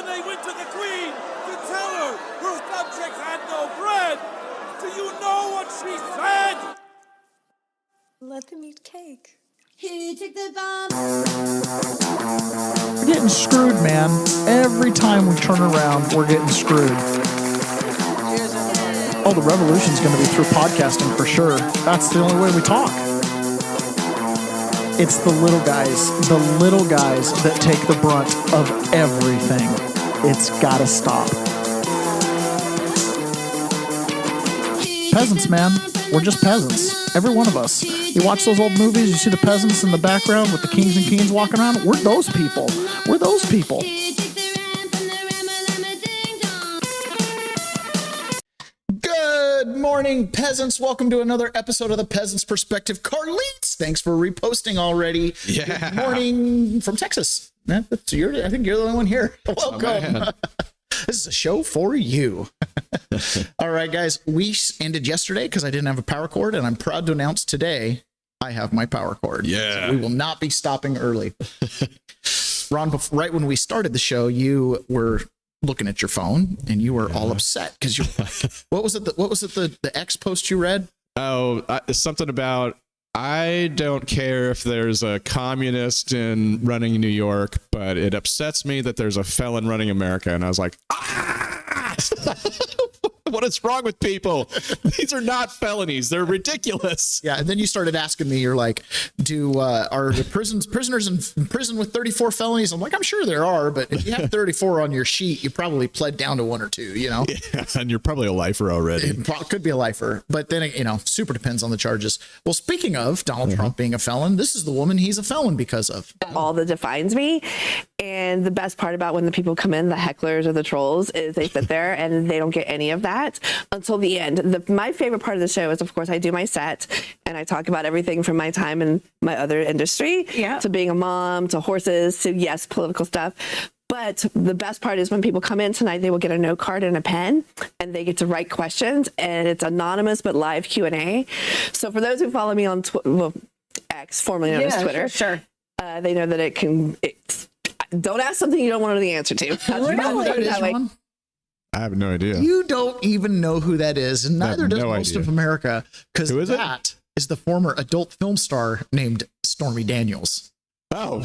when they went to the Queen to tell her her subjects had no bread. Do you know what she said? Let them eat cake. Who took the bomb? We're getting screwed, man. Every time we turn around, we're getting screwed. Oh, the revolution's going to be through podcasting for sure. That's the only way we talk. It's the little guys that take the brunt of everything. It's got to stop. Peasants, man. We're just peasants. Every one of us. You watch those old movies, you see the peasants in the background with the kings and queens walking around. We're those people. We're those people. Good morning, peasants. Welcome to another episode of the Peasants Perspective. Carlitos, thanks for reposting already. Yeah. Good morning from Texas. I think you're the only one here. Welcome. Oh, this is a show for you. All right, guys. We ended yesterday because I didn't have a power cord, and I'm proud to announce today I have my power cord. Yeah. So we will not be stopping early. Ron, right when we started the show, you were looking at your phone and you were all upset because you. What was it? The X post you read? Oh, something about I don't care if there's a communist running New York, but it upsets me that there's a felon running America. And I was like, what is wrong with people? These are not felonies. They're ridiculous. Yeah. And then you started asking me, you're like, are the prisoners in prison with 34 felonies? I'm like, I'm sure there are, but if you have 34 on your sheet, you probably pled down to one or two, you know? Yeah, and you're probably a lifer already. It could be a lifer, but then, super depends on the charges. Well, speaking of Donald Trump being a felon, this is the woman he's a felon because of. All that defines me. And the best part about when the people come in, the hecklers or the trolls, is they sit there and they don't get any of that until the end. My favorite part of the show is, of course, I do my set and I talk about everything from my time in my other industry to being a mom, to horses, to, yes, political stuff. But the best part is when people come in tonight, they will get a note card and a pen, and they get to write questions, and it's anonymous but live Q&A. So for those who follow me on X, formerly known as Twitter, Sure. they know that don't ask something you don't want to know the answer to. I have no idea. You don't even know who that is, and neither does most idea. of America, because that is the former adult film star named Stormy Daniels. Oh,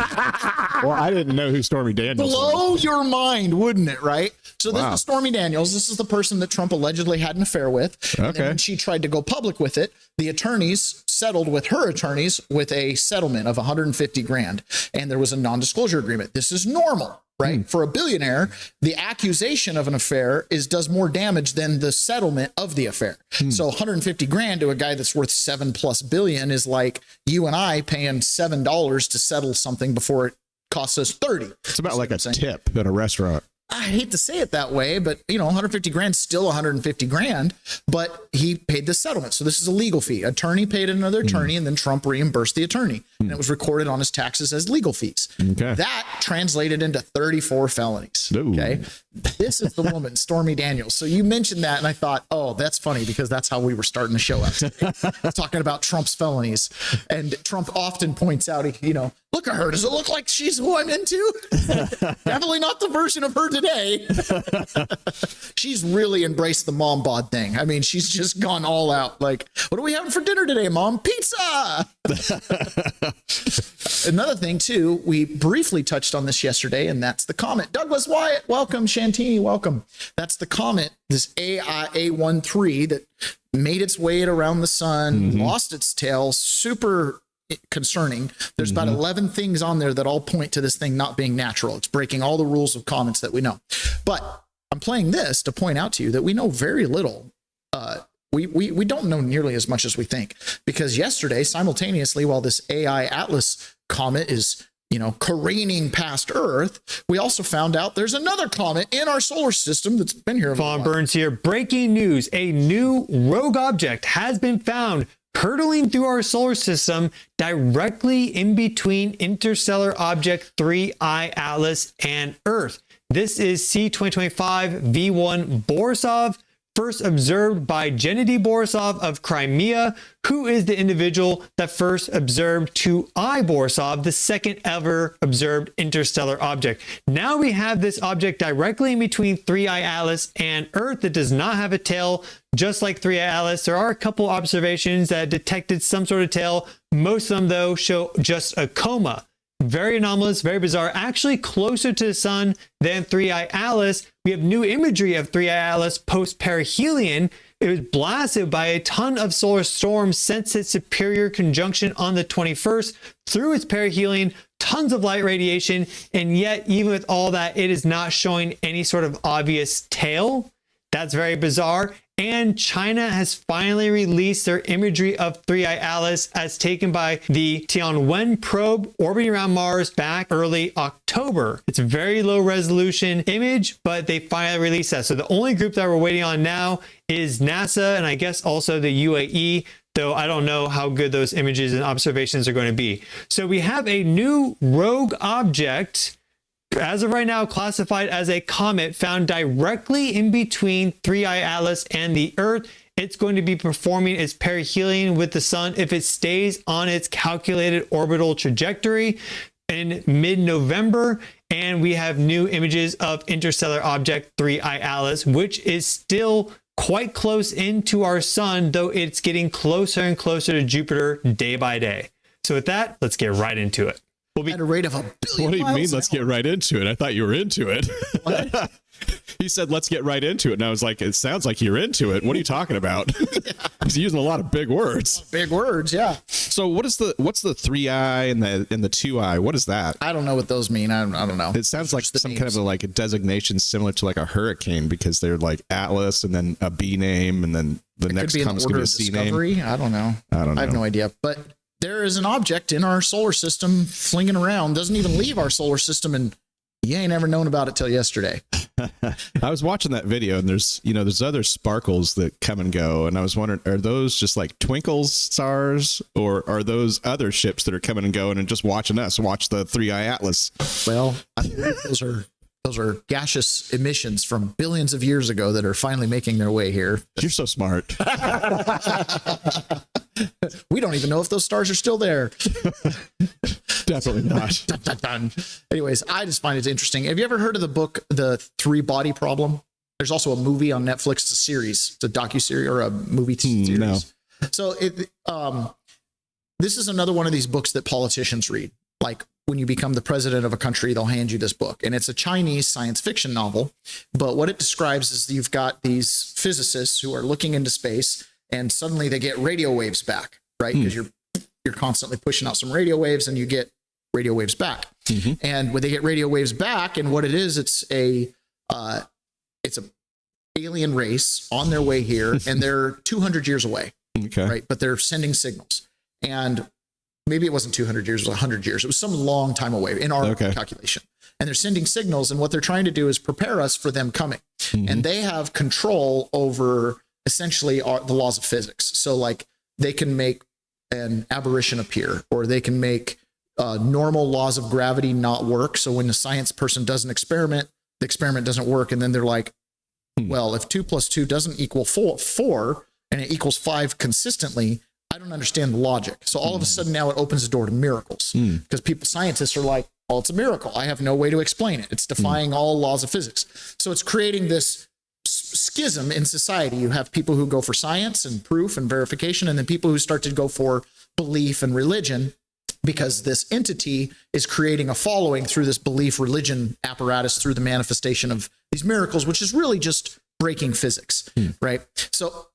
well, I didn't know who Stormy Daniels was. Blow your mind, wouldn't it, right? So this is Stormy Daniels. This is the person that Trump allegedly had an affair with. Okay. And then when she tried to go public with it, the attorneys settled with her attorneys with a settlement of $150,000. And there was a non-disclosure agreement. This is normal. Right. For a billionaire, the accusation of an affair does more damage than the settlement of the affair. So $150,000 to a guy that's worth $7+ billion is like you and I paying $7 to settle something before it costs us $30. It's about like a tip at a restaurant. I hate to say it that way, but $150,000 still $150,000, but he paid the settlement. So this is a legal fee. Attorney paid another attorney, and then Trump reimbursed the attorney, and it was recorded on his taxes as legal fees. Okay. That translated into 34 felonies. Ooh. Okay. This is the woman, Stormy Daniels. So you mentioned that, and I thought, oh, that's funny because that's how we were starting the show out today, talking about Trump's felonies. And Trump often points out, look at her. Does it look like she's who I'm into? Definitely not the version of her today. She's really embraced the mom bod thing. I mean, she's just gone all out. Like, what are we having for dinner today, Mom? Pizza. Another thing, too, we briefly touched on this yesterday, and that's the comet. Douglas Wyatt, welcome. Shantini, welcome. That's the comet, this AIA-13 that made its way around the sun, lost its tail, super concerning. There's about 11 things on there that all point to this thing not being natural. It's breaking all the rules of comets that we know. But I'm playing this to point out to you that we know very little. We don't know nearly as much as we think, because yesterday, simultaneously, while this AI Atlas comet is, careening past Earth, we also found out there's another comet in our solar system that's been here. Vaughn Burns here. Breaking news. A new rogue object has been found hurtling through our solar system directly in between interstellar object 3I Atlas and Earth. This is C2025 V1 Borisov first observed by Gennady Borisov of Crimea, who is the individual that first observed 2I Borisov, the second ever observed interstellar object. Now we have this object directly in between 3I Atlas and Earth that does not have a tail, just like 3I Atlas. There are a couple observations that detected some sort of tail. Most of them, though, show just a coma. Very anomalous, very bizarre, actually closer to the sun than 3I Atlas. We have new imagery of 3I Atlas post-perihelion. It was blasted by a ton of solar storms since its superior conjunction on the 21st through its perihelion, tons of light radiation, and yet even with all that, it is not showing any sort of obvious tail. That's very bizarre. And China has finally released their imagery of 3I Atlas as taken by the Tianwen probe orbiting around Mars back early October. It's a very low resolution image, but they finally released that. So the only group that we're waiting on now is NASA and I guess also the UAE, though I don't know how good those images and observations are going to be. So we have a new rogue object, as of right now classified as a comet, found directly in between 3I Atlas and the Earth. It's going to be performing its perihelion with the sun if it stays on its calculated orbital trajectory in mid-November. And we have new images of interstellar object 3I Atlas, which is still quite close into our sun, though it's getting closer and closer to Jupiter day by day. So with that, let's get right into it. At a rate of 1 billion What do you mean, miles an let's hour. get right into it? I thought you were into it. He said, let's get right into it. And I was like, it sounds like you're into it. What are you talking about? He's using a lot of big words. Big words, yeah. So what's the 3I and the 2I? What is that? I don't know what those mean. I don't know. It sounds like Just the some kind of names. like a designation similar to like a hurricane, because they're like Atlas and then a B name and then the It next could be comes an going order to be a of C name. discovery. I don't know. I don't I have know. no idea. But there is an object in our solar system flinging around, doesn't even leave our solar system, and you ain't ever known about it till yesterday. I was watching that video, and there's other sparkles that come and go, and I was wondering, are those just like twinkles stars, or are those other ships that are coming and going and just watching us watch the 3I Atlas? Well, I think those are gaseous emissions from billions of years ago that are finally making their way here. You're so smart. We don't even know if those stars are still there. Definitely not. Dun, dun, dun. Anyways, I just find it interesting. Have you ever heard of the book, The Three Body Problem? There's also a movie on Netflix. It's a series. It's a docuseries or a movie series. No. So this is another one of these books that politicians read. Like when you become the president of a country, they'll hand you this book. And it's a Chinese science fiction novel. But what it describes is you've got these physicists who are looking into space, and suddenly they get radio waves back, right? Because you're constantly pushing out some radio waves and you get radio waves back. And when they get radio waves back, and what it is, it's a alien race on their way here, and they're 200 years away, Okay. right? But they're sending signals. And maybe it wasn't 200 years, it was 100 years. It was some long time away in our calculation. And they're sending signals, and what they're trying to do is prepare us for them coming. And they have control over essentially the laws of physics. So like they can make an aberration appear, or they can make normal laws of gravity not work. So when a science person does an experiment, the experiment doesn't work. And then they're like, well, if 2 + 2 doesn't equal 4 and it equals 5 consistently, I don't understand the logic. So all of a sudden now it opens the door to miracles, because scientists are like, well, it's a miracle. I have no way to explain it. It's defying all laws of physics. So it's creating this schism in society. You have people who go for science and proof and verification, and then people who start to go for belief and religion, because this entity is creating a following through this belief religion apparatus, through the manifestation of these miracles, which is really just breaking physics, right? So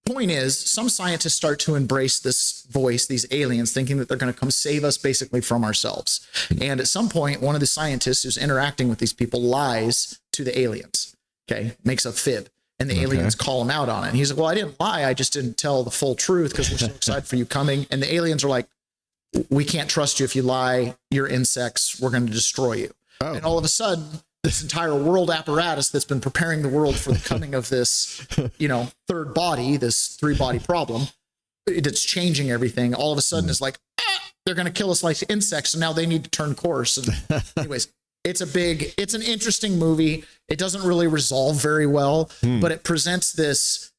point is, some scientists start to embrace this voice, these aliens, thinking that they're going to come save us basically from ourselves. And at some point, one of the scientists who's interacting with these people lies to the aliens, okay, makes a fib. And the aliens call him out on it. And he's like, well, I didn't lie. I just didn't tell the full truth because we're so excited for you coming. And the aliens are like, we can't trust you if you lie. You're insects. We're going to destroy you. Oh. And all of a sudden, this entire world apparatus that's been preparing the world for the coming of this, third body, this three-body problem, it's changing everything. All of a sudden, it's like, they're going to kill us like insects. And now they need to turn course. And anyways, it's an interesting movie. It doesn't really resolve very well, but it presents this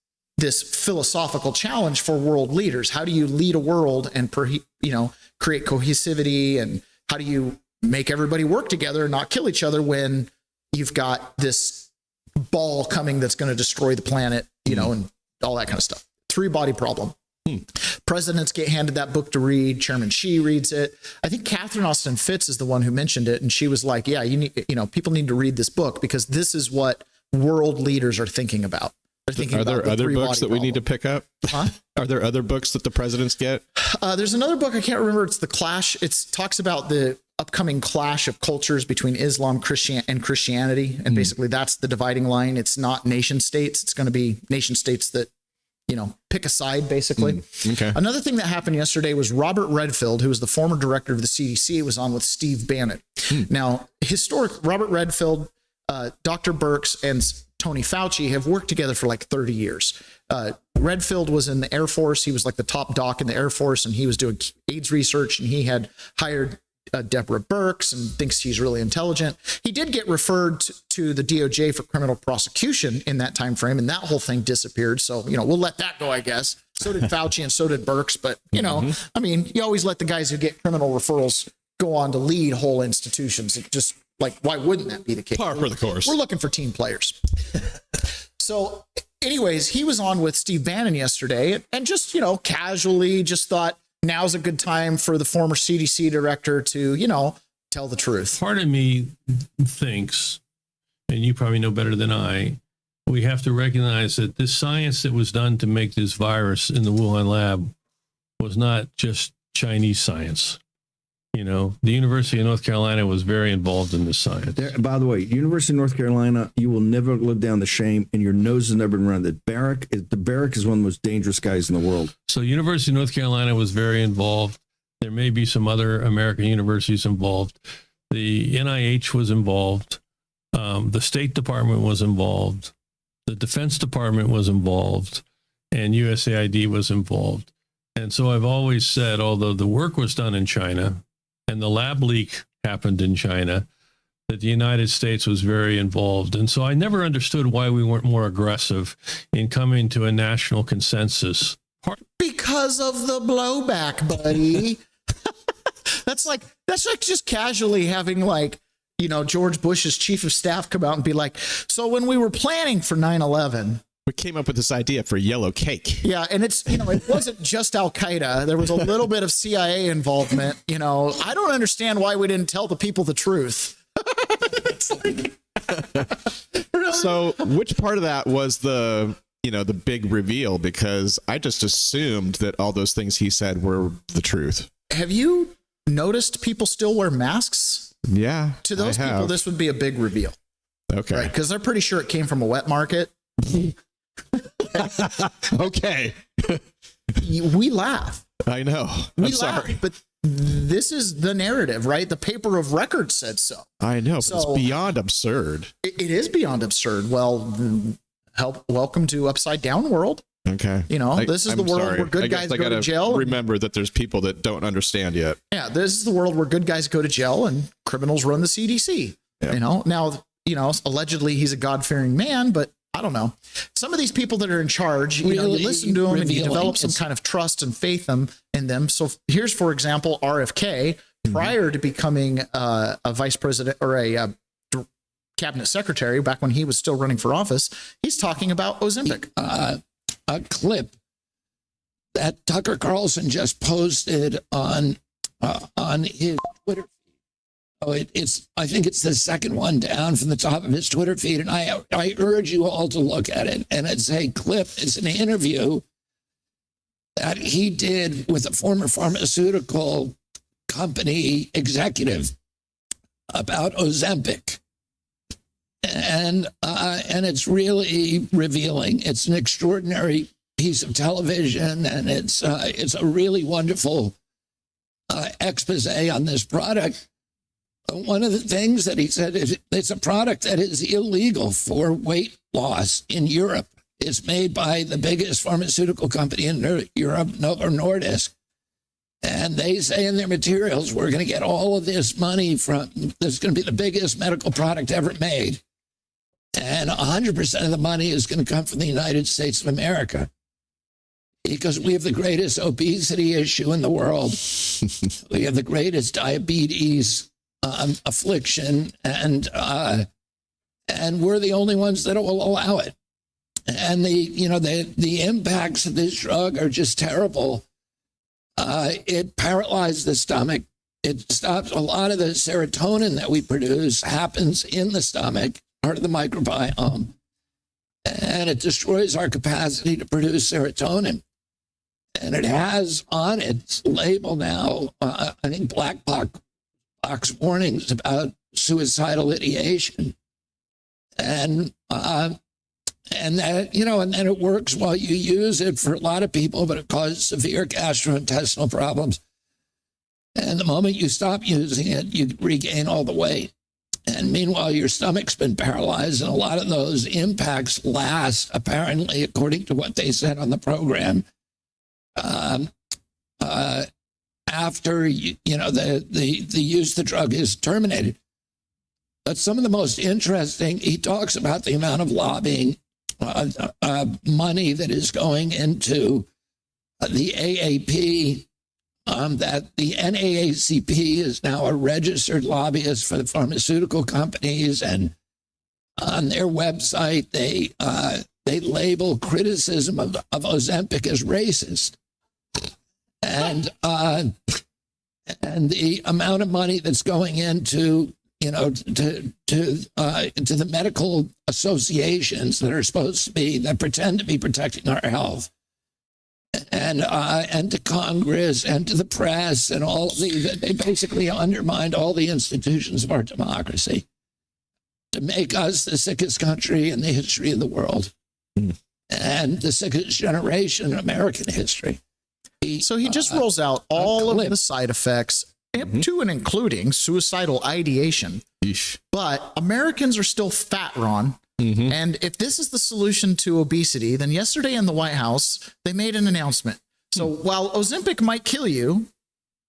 philosophical challenge for world leaders. How do you lead a world and create cohesivity, and how do you make everybody work together and not kill each other when you've got this ball coming that's going to destroy the planet, and all that kind of stuff. Three-body problem. Presidents get handed that book to read. Chairman Xi reads it. I think Catherine Austin Fitts is the one who mentioned it, and she was like, "Yeah, people need to read this book because this is what world leaders are thinking about." They're thinking Are there about other books that we need to pick up? Huh? Are there other books that the presidents get? There's another book I can't remember. It's The Clash. It talks about the upcoming clash of cultures between Islam, and Christianity, and basically that's the dividing line. It's not nation states. It's going to be nation states that pick a side, basically. Okay. Another thing that happened yesterday was Robert Redfield, who was the former director of the CDC, was on with Steve Bannon. Now, Robert Redfield, Dr. Birx, and Tony Fauci have worked together for like 30 years. Redfield was in the Air Force. He was like the top doc in the Air Force, and he was doing AIDS research, and he had hired Deborah Birx and thinks he's really intelligent. He did get referred to the DOJ for criminal prosecution in that time frame, and that whole thing disappeared. So, we'll let that go, I guess. So did Fauci and so did Birx. But, you always let the guys who get criminal referrals go on to lead whole institutions. It just, why wouldn't that be the case? Par for the course. We're looking for team players. So anyways, he was on with Steve Bannon yesterday and just, casually just thought, now's a good time for the former CDC director to, tell the truth. Part of me thinks, and you probably know better than I, we have to recognize that this science that was done to make this virus in the Wuhan lab was not just Chinese science. The University of North Carolina was very involved in this science. By the way, University of North Carolina, you will never live down the shame, and your nose has never been around it. The Barrack is one of the most dangerous guys in the world. So University of North Carolina was very involved. There may be some other American universities involved. The NIH was involved. The State Department was involved. The Defense Department was involved. And USAID was involved. And so I've always said, although the work was done in China and the lab leak happened in China, that the United States was very involved. And so I never understood why we weren't more aggressive in coming to a national consensus. Because of the blowback, buddy. That's like just casually having George Bush's chief of staff come out and be like, so when we were planning for 9/11, we came up with this idea for yellow cake. Yeah, and it's, it wasn't just Al-Qaeda. There was a little bit of CIA involvement. I don't understand why we didn't tell the people the truth. So which part of that was the big reveal? Because I just assumed that all those things he said were the truth. Have you noticed people still wear masks? Yeah. To those people, this would be a big reveal. Okay. Right? Because they're pretty sure it came from a wet market. Okay. We laugh. I know. I'm sorry. But this is the narrative, right? The paper of record said so. I know, but it's beyond absurd. It is beyond absurd. Well, welcome to Upside Down World. Okay. This is the world where good guys go to jail. Remember that there's people that don't understand yet. Yeah, this is the world where good guys go to jail and criminals run the CDC. Yeah. Now, allegedly he's a God-fearing man, but I don't know. Some of these people that are in charge, you listen to them and you develop some kind of trust and faith in them. So here's, for example, RFK, prior to becoming a vice president or a cabinet secretary, back when he was still running for office, he's talking about Ozempic. A clip that Tucker Carlson just posted on his Twitter feed. Oh, I think it's the second one down from the top of his Twitter feed, and I urge you all to look at it. And it's a clip. It's an interview that he did with a former pharmaceutical company executive about Ozempic. And it's really revealing. It's an extraordinary piece of television, and it's a really wonderful expose on this product. One of the things that he said is it's a product that is illegal for weight loss in Europe. It's made by the biggest pharmaceutical company in Europe, Novo Nordisk. And they say in their materials, we're going to get all of this money from, this is going to be the biggest medical product ever made. And 100% of the money is going to come from the United States of America, because we have the greatest obesity issue in the world. We have the greatest diabetes affliction, and we're the only ones that will allow it. And the impacts of this drug are just terrible. It paralyzes the stomach. It stops a lot of the serotonin that we produce happens in the stomach, part of the microbiome, and it destroys our capacity to produce serotonin. And it has on its label now, I think, black box warnings about suicidal ideation, and that, and then it works while you use it for a lot of people, but it causes severe gastrointestinal problems. And the moment you stop using it, you regain all the weight. And meanwhile, your stomach's been paralyzed, and a lot of those impacts last, apparently, according to what they said on the program, after the use of the drug is terminated. But some of the most interesting, he talks about the amount of lobbying money that is going into the AAP, that the NAACP is now a registered lobbyist for the pharmaceutical companies, and on their website they label criticism of Ozempic as racist. And the amount of money that's going into to the medical associations that are supposed to be, that pretend to be protecting our health, and to Congress and to the press and all they basically undermined all the institutions of our democracy to make us the sickest country in the history of the world, and the sickest generation in American history. So he just rolls out all of the side effects, up to and including suicidal ideation. Eesh. But Americans are still fat, Ron. And if this is the solution to obesity, then yesterday in the White House, they made an announcement. So while Ozempic might kill you,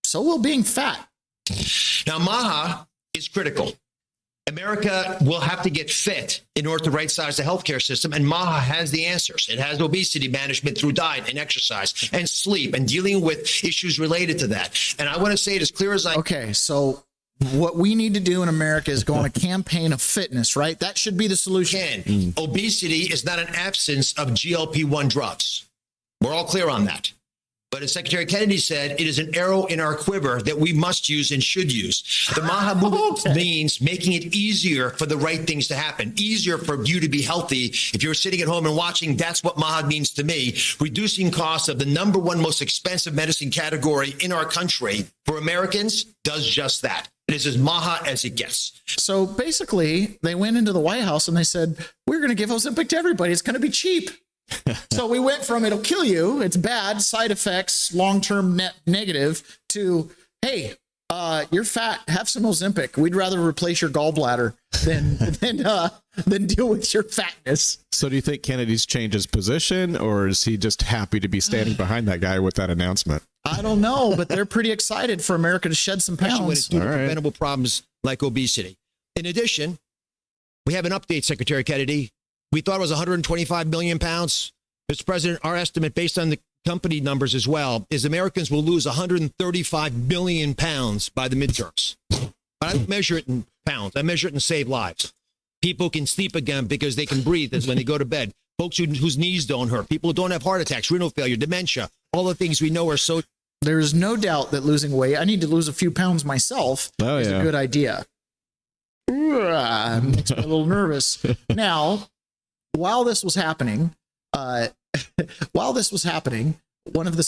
so will being fat. Now, MAHA is critical. America will have to get fit in order to right-size the healthcare system, and MAHA has the answers. It has obesity management through diet and exercise and sleep and dealing with issues related to that. And I want to say it as clear as I... Okay, so what we need to do in America is go on a campaign of fitness, right? That should be the solution. Obesity is not an absence of GLP-1 drugs. We're all clear on that. But as Secretary Kennedy said, it is an arrow in our quiver that we must use and should use. The MAHA movement means making it easier for the right things to happen, easier for you to be healthy. If you're sitting at home and watching, that's what MAHA means to me. Reducing costs of the number one most expensive medicine category in our country for Americans does just that. It is as MAHA as it gets. So basically, they went into the White House and they said, we're going to give Ozempic to everybody. It's going to be cheap. So we went from it'll kill you, it's bad, side effects, long-term net negative, to, hey, you're fat, have some Ozempic. We'd rather replace your gallbladder than deal with your fatness. So do you think Kennedy's changed his position, or is he just happy to be standing behind that guy with that announcement? I don't know, but they're pretty excited for America to shed some Especially when it's pounds. due to preventable problems like obesity. In addition, we have an update, Secretary Kennedy. We thought it was 125 million pounds. Mr. President, our estimate, based on the company numbers as well, is Americans will lose 135 billion pounds by the midterms. But I don't measure it in pounds. I measure it in saved lives. People can sleep again because they can breathe when they go to bed. Folks whose knees don't hurt. People who don't have heart attacks, renal failure, dementia, all the things we know are so... There's no doubt that losing weight, I need to lose a few pounds myself, is a good idea. Makes me a little nervous. Now, while this was happening, one of the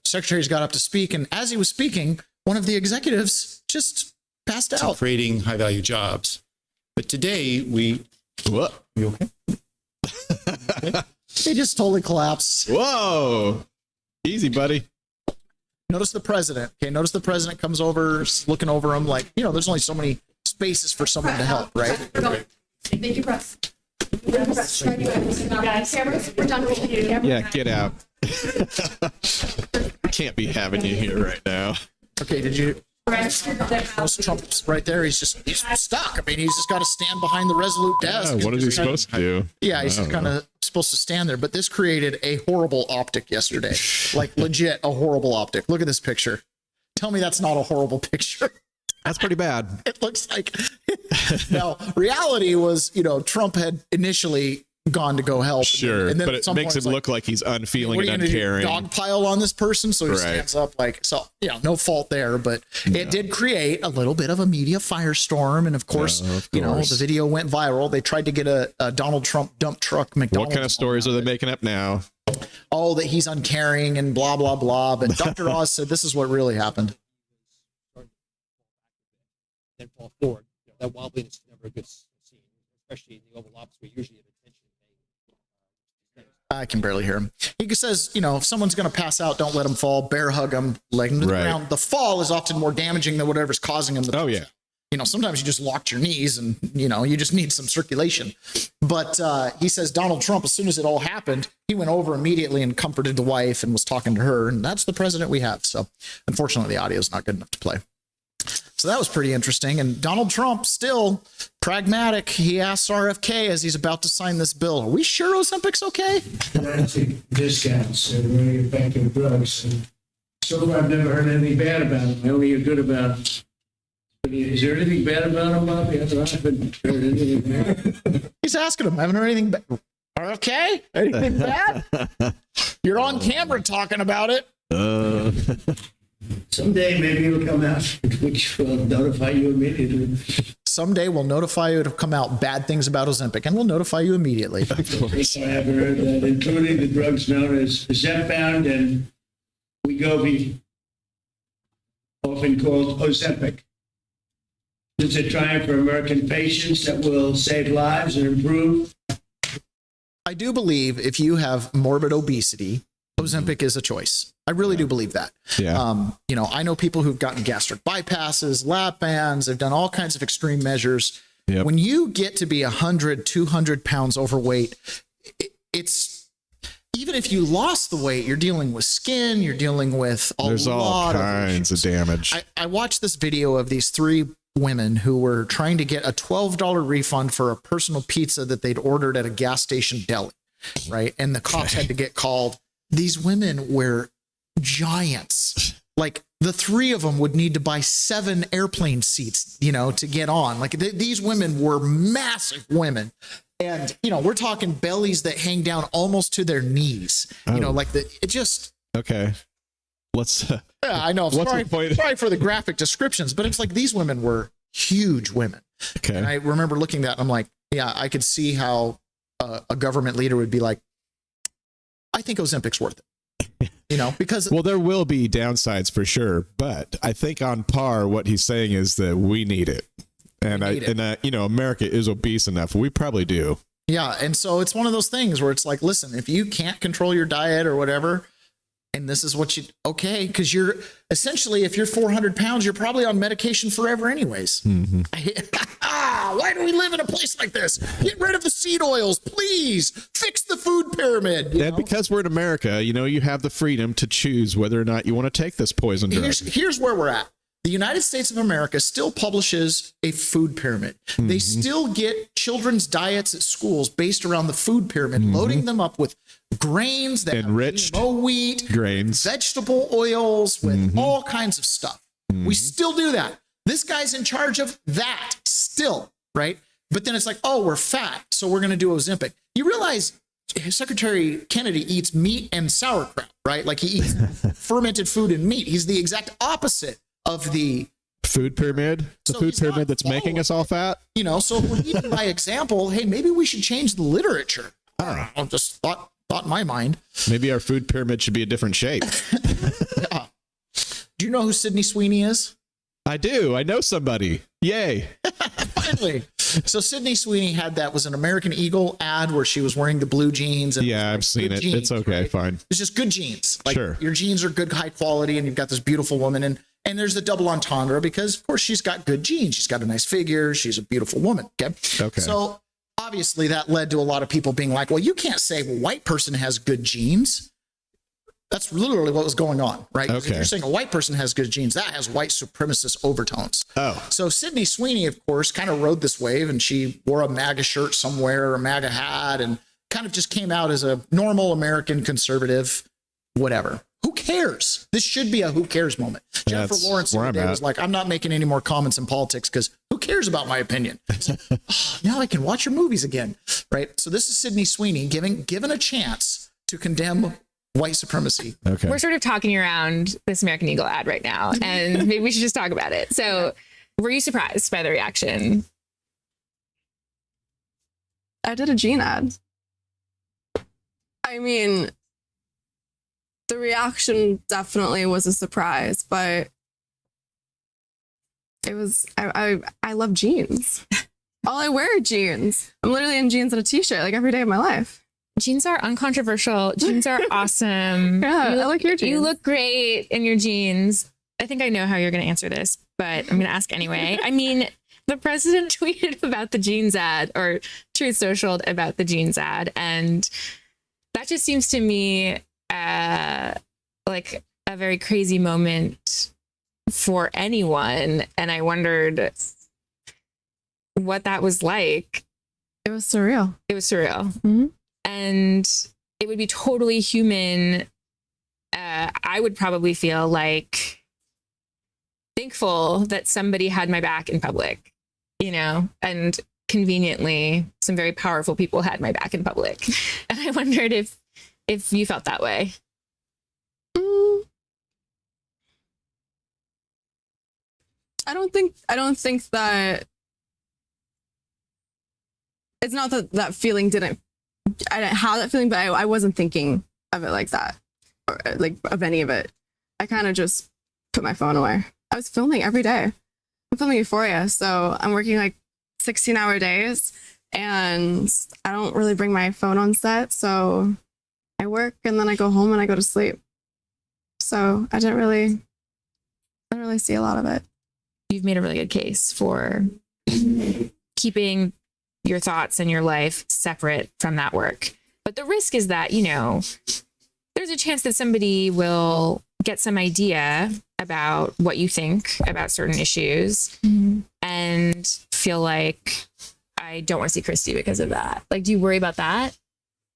secretaries got up to speak, and as he was speaking, one of the executives just passed out. Creating high value jobs. But today What? You okay? He just totally collapsed. Whoa. Easy, buddy. Notice the president. Okay, notice the president comes over, looking over him like, there's only so many spaces for someone to help, right? Thank you, press. Cameras, we're done with you. Yeah, get out. Can't be having you here right now. Okay, did you? Trump's right there. He's stuck. I mean, he's just got to stand behind the Resolute desk. Yeah, what is he supposed to do? Yeah, he's just kind of supposed to stand there. But this created a horrible optic yesterday. Like, legit, a horrible optic. Look at this picture. Tell me that's not a horrible picture. That's pretty bad. It looks like. Now, reality was, Trump had initially gone to go help. Sure, and then but it makes him look like he's unfeeling and uncaring. Dogpile on this person, so he stands up no fault there, but it did create a little bit of a media firestorm, and of course, the video went viral. They tried to get a Donald Trump dump truck McDonald's. What kind of stories are they making up now? Oh, that he's uncaring and blah blah blah. But Dr. Oz said this is what really happened. Then fall forward. That wobbling is never a good scene, especially in the Oval Office where usually I can barely hear him. He says, if someone's going to pass out, don't let them fall. Bear hug them, leg them to the ground. The fall is often more damaging than whatever's causing them. Sometimes you just locked your knees and, you just need some circulation. But he says Donald Trump, as soon as it all happened, he went over immediately and comforted the wife and was talking to her. And that's the president we have. So unfortunately, the audio is not good enough to play. So that was pretty interesting. And Donald Trump, still pragmatic. He asks RFK as he's about to sign this bill, are we sure Ozempic's okay? Discounts and really effective drugs. And so far, I've never heard anything bad about him. I only hear good about him. Is there anything bad about him, Bobby? I haven't heard anything bad. He's asking him, I haven't heard anything bad. RFK? Anything bad? You're on camera talking about it. Someday maybe it'll come out, which will notify you immediately. Someday we'll notify you to come out bad things about Ozempic, and we'll notify you immediately. I have heard that, including the drugs known as Zepbound and Wegovy, often called Ozempic. It's a triumph for American patients that will save lives and improve. I do believe if you have morbid obesity, Ozempic is a choice. I really do believe that. Yeah. I know people who've gotten gastric bypasses, lap bands, they've done all kinds of extreme measures. Yep. When you get to be 100, 200 pounds overweight, it's, even if you lost the weight, you're dealing with skin, you're dealing with There's all kinds of damage. I watched this video of these three women who were trying to get a $12 refund for a personal pizza that they'd ordered at a gas station deli, right? And the cops had to get called. These women were giants. Like, the three of them would need to buy 7 airplane seats, to get on. Like, these women were massive women. And, we're talking bellies that hang down almost to their knees. Okay. Let's. Yeah, I know. Sorry for the graphic descriptions, but it's like these women were huge women. Okay. And I remember looking at that, I'm like, yeah, I could see how a government leader would be like, I think Ozempic's worth it, because. Well, there will be downsides for sure, but I think on par, what he's saying is that we need it. And America is obese enough. We probably do. Yeah. And so it's one of those things where it's like, listen, if you can't control your diet or whatever, and this is what because you're essentially, if you're 400 pounds, you're probably on medication forever anyways. Mm-hmm. Why do we live in a place like this? Get rid of the seed oils, please. Fix the food pyramid. Because we're in America, you have the freedom to choose whether or not you want to take this poison drug. Here's where we're at. The United States of America still publishes a food pyramid. Mm-hmm. They still get children's diets at schools based around the food pyramid, loading them up with grains that enriched have GMO wheat, grains, vegetable oils, with all kinds of stuff. We still do that. This guy's in charge of that still, right? But then it's like, oh, we're fat, so we're going to do Ozempic. You realize Secretary Kennedy eats meat and sauerkraut, right? Like, he eats fermented food and meat. He's the exact opposite of the food pyramid, food pyramid that's making us all fat. So if we're eating by example, hey, maybe we should change the literature. I don't know, just thought in my mind. Maybe our food pyramid should be a different shape. Yeah. Do you know who Sydney Sweeney is? I do. I know somebody. Yay. Finally. So Sydney Sweeney was an American Eagle ad where she was wearing the blue jeans. And I've seen it. Jeans, it's okay. right? Fine. It's just good jeans. Like, sure. Your jeans are good, high quality, and you've got this beautiful woman. And there's the double entendre because, of course, she's got good genes. She's got a nice figure. She's a beautiful woman. Okay. So obviously that led to a lot of people being like, well, you can't say a white person has good genes. That's literally what was going on, right? 'Cause if Okay. you're saying a white person has good genes, that has white supremacist overtones. Oh. So Sydney Sweeney, of course, kind of rode this wave, and she wore a MAGA shirt somewhere, a MAGA hat, and kind of just came out as a normal American conservative, whatever. Who cares? This should be a who cares moment. Jennifer That's Lawrence the where other I'm day at. was like, I'm not making any more comments in politics because who cares about my opinion? It's like, oh, now I can watch your movies again, right? So this is Sydney Sweeney given a chance to condemn white supremacy. Okay. We're sort of talking around this American Eagle ad right now, and maybe we should just talk about it. So, were you surprised by the reaction? I did a gene ad. I mean, the reaction definitely was a surprise, but it was, I love jeans. All I wear are jeans. I'm literally in jeans and a t-shirt like every day of my life. Jeans are uncontroversial. Jeans are awesome. Yeah, I like your jeans. You look great in your jeans. I think I know how you're going to answer this, but I'm going to ask anyway. I mean, the president tweeted about the jeans ad, or Truth Socialed about the jeans ad, and that just seems to me like a very crazy moment for anyone. And I wondered what that was like. It was surreal. It was surreal. Mm-hmm. And it would be totally human. I would probably feel like thankful that somebody had my back in public, you know, and conveniently some very powerful people had my back in public. And I wondered if you felt that way. I don't think that it's not that that feeling I didn't have that feeling, but I wasn't thinking of it like that, or like of any of it. I kind of just put my phone away. I was filming every day. I'm filming Euphoria, so I'm working like 16-hour days, and I don't really bring my phone on set. So I work and then I go home and I go to sleep. So I didn't really see a lot of it. You've made a really good case for keeping your thoughts and your life separate from that work. But the risk is that, you know, there's a chance that somebody will get some idea about what you think about certain issues and feel like, I don't want to see Christy because of that. Like, do you worry about that?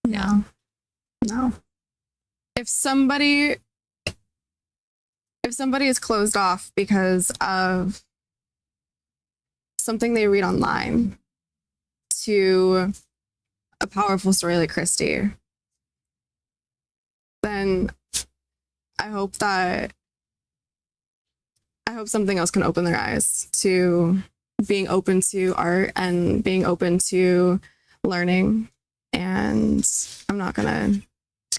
No. If somebody is closed off because of something they read online to a powerful story like Christy, then I hope something else can open their eyes to being open to art and being open to learning. And I'm not gonna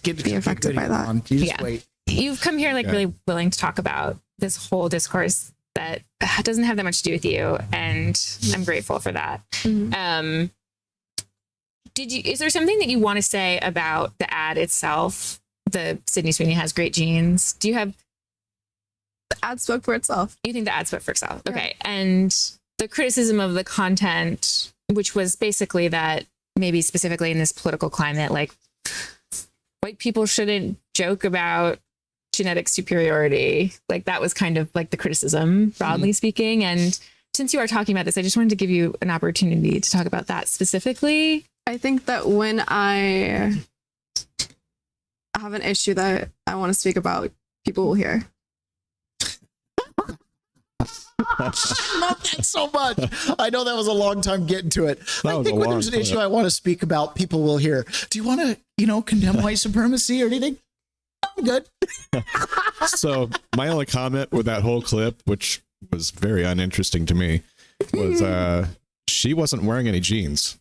be affected by that. Wait. You've come here like really willing to talk about this whole discourse that doesn't have that much to do with you, and I'm grateful for that. Is there something that you want to say about the ad itself? The Sydney Sweeney has great genes. Do you have... The ad spoke for itself. You think the ad spoke for itself? Okay. And the criticism of the content, which was basically that maybe specifically in this political climate, like white people shouldn't joke about genetic superiority. Like that was kind of like the criticism, broadly speaking. And since you are talking about this, I just wanted to give you an opportunity to talk about that specifically. I think that when I have an issue that I want to speak about, people will hear. I love that so much. I know that was a long time getting to it. I think when there's an issue I want to speak about, people will hear. Do you want to, condemn white supremacy or anything? I'm good. So my only comment with that whole clip, which was very uninteresting to me, was she wasn't wearing any jeans.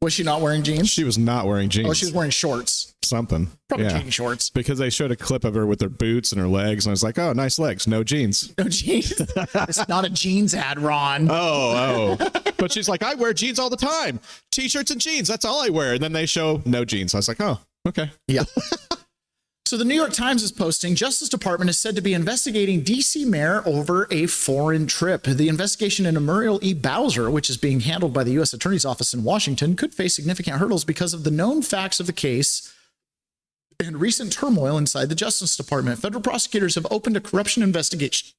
Was she not wearing jeans? She was not wearing jeans. Oh, she was wearing shorts. Something. Probably jean shorts. Because they showed a clip of her with her boots and her legs, and I was like, oh, nice legs. No jeans. No jeans. It's not a jeans ad, Ron. Oh. But she's like, I wear jeans all the time. T-shirts and jeans. That's all I wear. And then they show no jeans. I was like, oh, okay. Yeah. So the New York Times is posting, Justice Department is said to be investigating D.C. mayor over a foreign trip. The investigation into Muriel E. Bowser, which is being handled by the U.S. Attorney's Office in Washington, could face significant hurdles because of the known facts of the case and recent turmoil inside the Justice Department. Federal prosecutors have opened a corruption investigation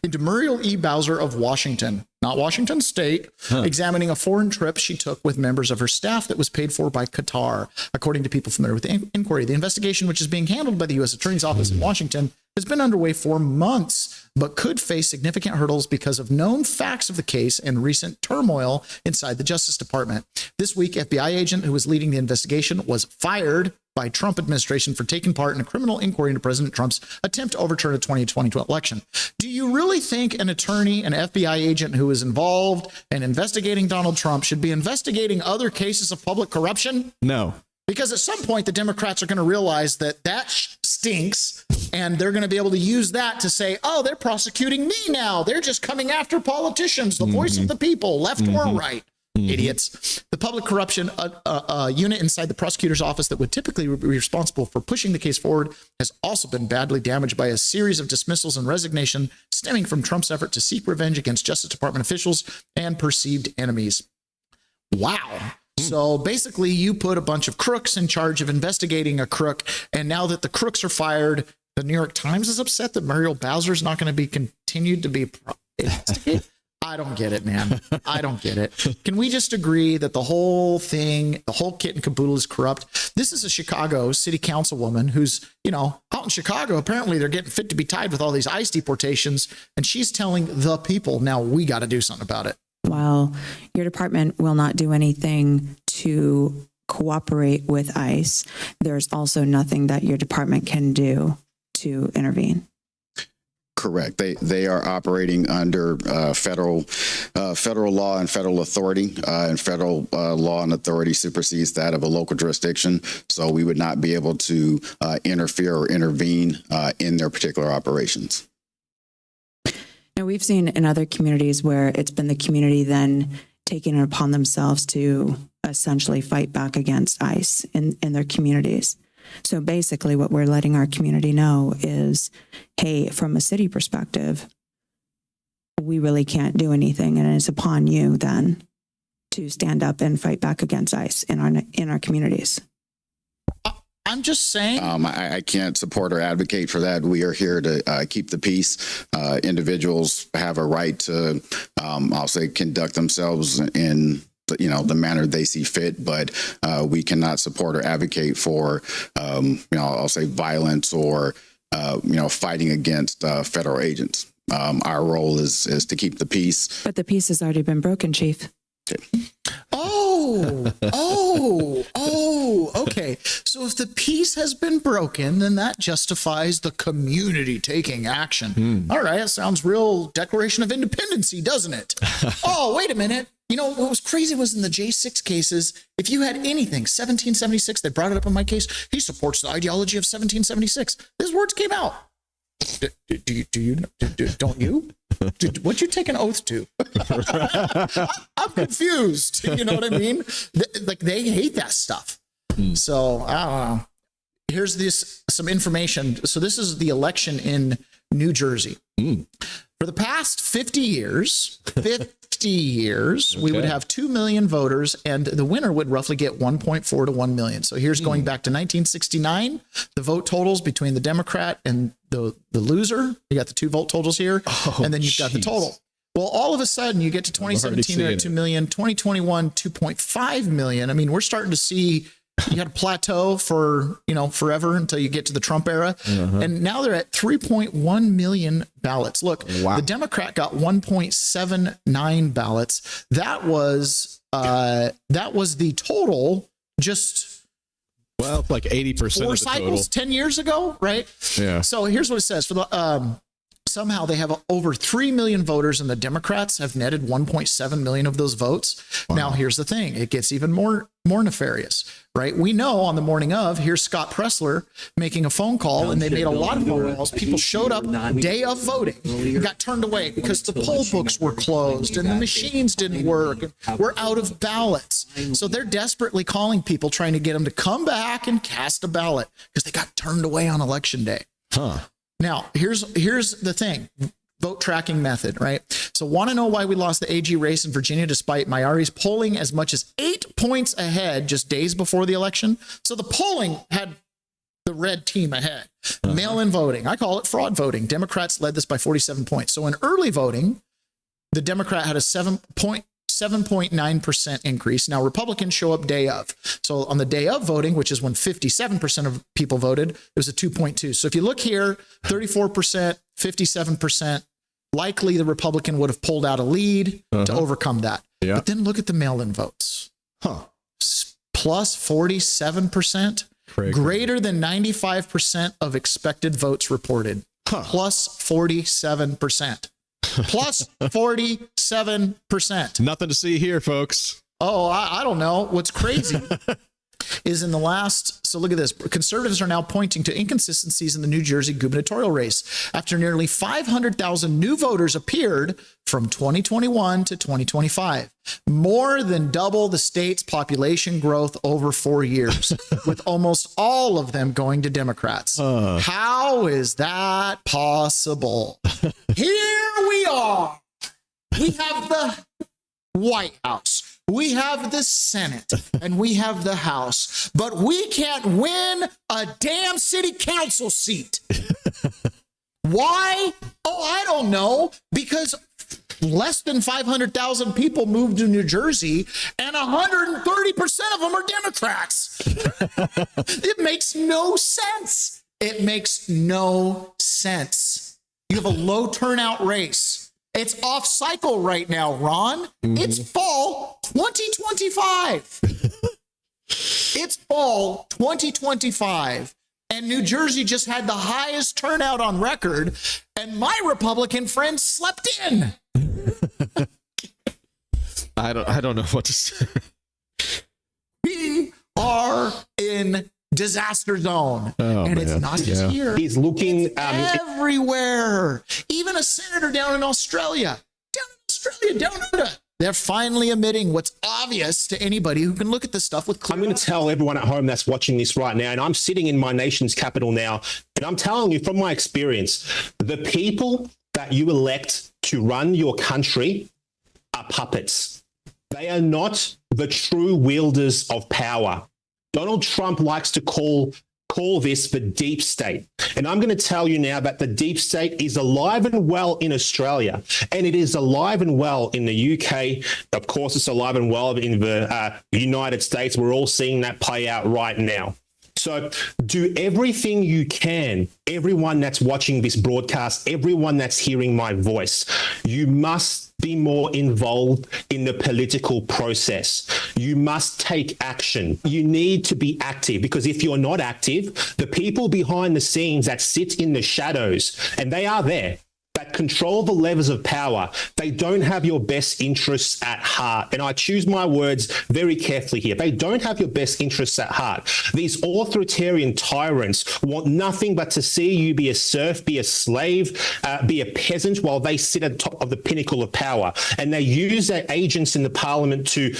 into Muriel E. Bowser of Washington, not Washington State, examining a foreign trip she took with members of her staff that was paid for by Qatar. According to people familiar with the inquiry, the investigation, which is being handled by the U.S. Attorney's Office in Washington, has been underway for months, but could face significant hurdles because of known facts of the case and recent turmoil inside the Justice Department. This week, FBI agent who was leading the investigation was fired by Trump administration for taking part in a criminal inquiry into President Trump's attempt to overturn a 2020 election. Do you really think an attorney, an FBI agent who is involved in investigating Donald Trump should be investigating other cases of public corruption? No. Because at some point, the Democrats are going to realize that stinks, and they're going to be able to use that to say, oh, they're prosecuting me now. They're just coming after politicians, the voice of the people, left or right. Idiots. The public corruption unit inside the prosecutor's office that would typically be responsible for pushing the case forward has also been badly damaged by a series of dismissals and resignation stemming from Trump's effort to seek revenge against Justice Department officials and perceived enemies. Wow. So basically, you put a bunch of crooks in charge of investigating a crook, and now that the crooks are fired, the New York Times is upset that Muriel Bowser is not going to be continued to be investigated. I don't get it, man. I don't get it. Can we just agree that the whole thing, the whole kit and caboodle is corrupt? This is a Chicago city councilwoman who's, out in Chicago, apparently they're getting fit to be tied with all these ICE deportations, and she's telling the people, now we got to do something about it. While your department will not do anything to cooperate with ICE, there's also nothing that your department can do to intervene. Correct. They are operating under federal law and federal authority, and federal law and authority supersedes that of a local jurisdiction. So we would not be able to interfere or intervene in their particular operations. Now, we've seen in other communities where it's been the community then taking it upon themselves to essentially fight back against ICE in their communities. So basically what we're letting our community know is, hey, from a city perspective, we really can't do anything. And it's upon you then to stand up and fight back against ICE in our communities. I'm just saying. I can't support or advocate for that. We are here to keep the peace. Individuals have a right to, I'll say, conduct themselves in the manner they see fit, but we cannot support or advocate for, I'll say violence or, fighting against federal agents. Our role is to keep the peace. But the peace has already been broken, Chief. Okay. So if the peace has been broken, then that justifies the community taking action. All right. That sounds real Declaration of Independency, doesn't it? Oh, wait a minute. What was crazy was in the J6 cases, if you had anything, 1776, they brought it up in my case, he supports the ideology of 1776. His words came out. Don't you? What'd you take an oath to? I'm confused. You know what I mean? They hate that stuff. So I don't know. Here's some information. So this is the election in New Jersey. For the past 50 years, we would have 2 million voters, and the winner would roughly get 1.4 to 1 million. So here's going back to 1969, the vote totals between the Democrat and the loser. You got the two vote totals here, and then you've got the total. Well, all of a sudden, you get to 2017, they're at 2 million, 2021, 2.5 million. I mean, we're starting to see you got a plateau for, forever until you get to the Trump era. And now they're at 3.1 million ballots. Look, the Democrat got 1.79 ballots. That was the total just like 80% four of the cycles total. 10 years ago, right? Yeah. So here's what it says for the somehow they have over 3 million voters, and the Democrats have netted 1.7 million of those votes. Wow. Now, here's the thing. It gets even more nefarious, right? We know on the morning of, here's Scott Pressler making a phone call, and they made a lot of phone calls. People showed up day of voting and got turned away because the poll books were closed and the machines didn't work. We're out of ballots. So they're desperately calling people, trying to get them to come back and cast a ballot because they got turned away on election day. Now, here's the thing. Vote tracking method, right? So want to know why we lost the AG race in Virginia despite Maiari's polling as much as 8 points ahead just days before the election? So the polling had the red team ahead. Mail-in voting, I call it fraud voting. Democrats led this by 47 points. So in early voting, the Democrat had a 7.9% increase. Now, Republicans show up day of. So on the day of voting, which is when 57% of people voted, it was a 2.2. So if you look here, 34%, 57%, likely the Republican would have pulled out a lead to overcome that. Yeah. But then look at the mail-in votes. Plus 47%. Greater than 95% of expected votes reported. Plus 47%. Plus 47%. Nothing to see here, folks. Oh, I don't know. What's crazy is in the last, so look at this. Conservatives are now pointing to inconsistencies in the New Jersey gubernatorial race after nearly 500,000 new voters appeared from 2021 to 2025. More than double the state's population growth over 4 years, with almost all of them going to Democrats. How is that possible? Here we are. We have the White House. We have the Senate and we have the House, but we can't win a damn city council seat. Why? Oh, I don't know. Because less than 500,000 people moved to New Jersey and 130% of them are Democrats. It makes no sense. It makes no sense. You have a low turnout race. It's off cycle right now, Ron. It's fall 2025. It's fall 2025. And New Jersey just had the highest turnout on record. And my Republican friends slept in. I don't know what to say. We are in disaster zone. And it's not just here. He's looking everywhere. Even a senator down in Australia. Down under. They're finally admitting what's obvious to anybody who can look at this stuff with clear I'm going to tell everyone at home that's watching this right now, and I'm sitting in my nation's capital now, and I'm telling you from my experience, the people that you elect to run your country are puppets. They are not the true wielders of power. Donald Trump likes to call this the deep state. And I'm going to tell you now that the deep state is alive and well in Australia, and it is alive and well in the UK. Of course, it's alive and well in the United States. We're all seeing that play out right now. So do everything you can, everyone that's watching this broadcast, everyone that's hearing my voice, you must be more involved in the political process. You must take action. You need to be active, because if you're not active, the people behind the scenes that sit in the shadows, and they are there, that control the levers of power, they don't have your best interests at heart. And I choose my words very carefully here. They don't have your best interests at heart. These authoritarian tyrants want nothing but to see you be a serf, be a slave, be a peasant, while they sit at the top of the pinnacle of power. And they use their agents in the parliament to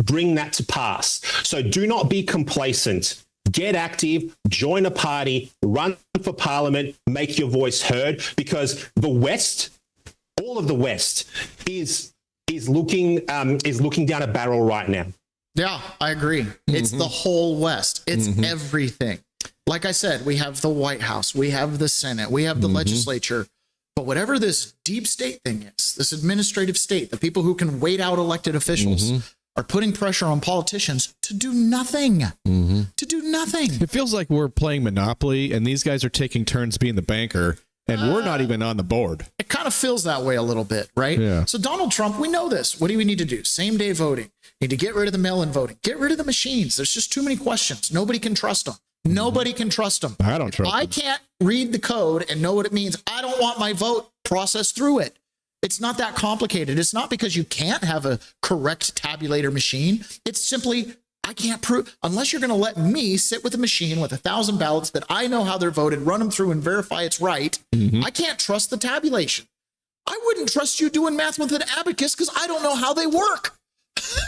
bring that to pass. So do not be complacent. Get active, join a party, run for parliament, make your voice heard, because the West, all of the West, is looking down a barrel right now. Yeah, I agree. It's the whole West. It's everything. Like I said, we have the White House, we have the Senate, we have the legislature. But whatever this deep state thing is, this administrative state, the people who can wait out elected officials, are putting pressure on politicians to do nothing. To do nothing. It feels like we're playing Monopoly, and these guys are taking turns being the banker, and we're not even on the board. It kind of feels that way a little bit, right? Yeah. So Donald Trump, we know this. What do we need to do? Same day voting. Need to get rid of the mail-in voting. Get rid of the machines. There's just too many questions. Nobody can trust them. Nobody can trust them. I don't trust them. I can't read the code and know what it means. I don't want my vote processed through it. It's not that complicated. It's not because you can't have a correct tabulator machine. It's simply, I can't prove, unless you're going to let me sit with a machine with 1,000 ballots that I know how they're voted, run them through and verify it's right. I can't trust the tabulation. I wouldn't trust you doing math with an abacus because I don't know how they work.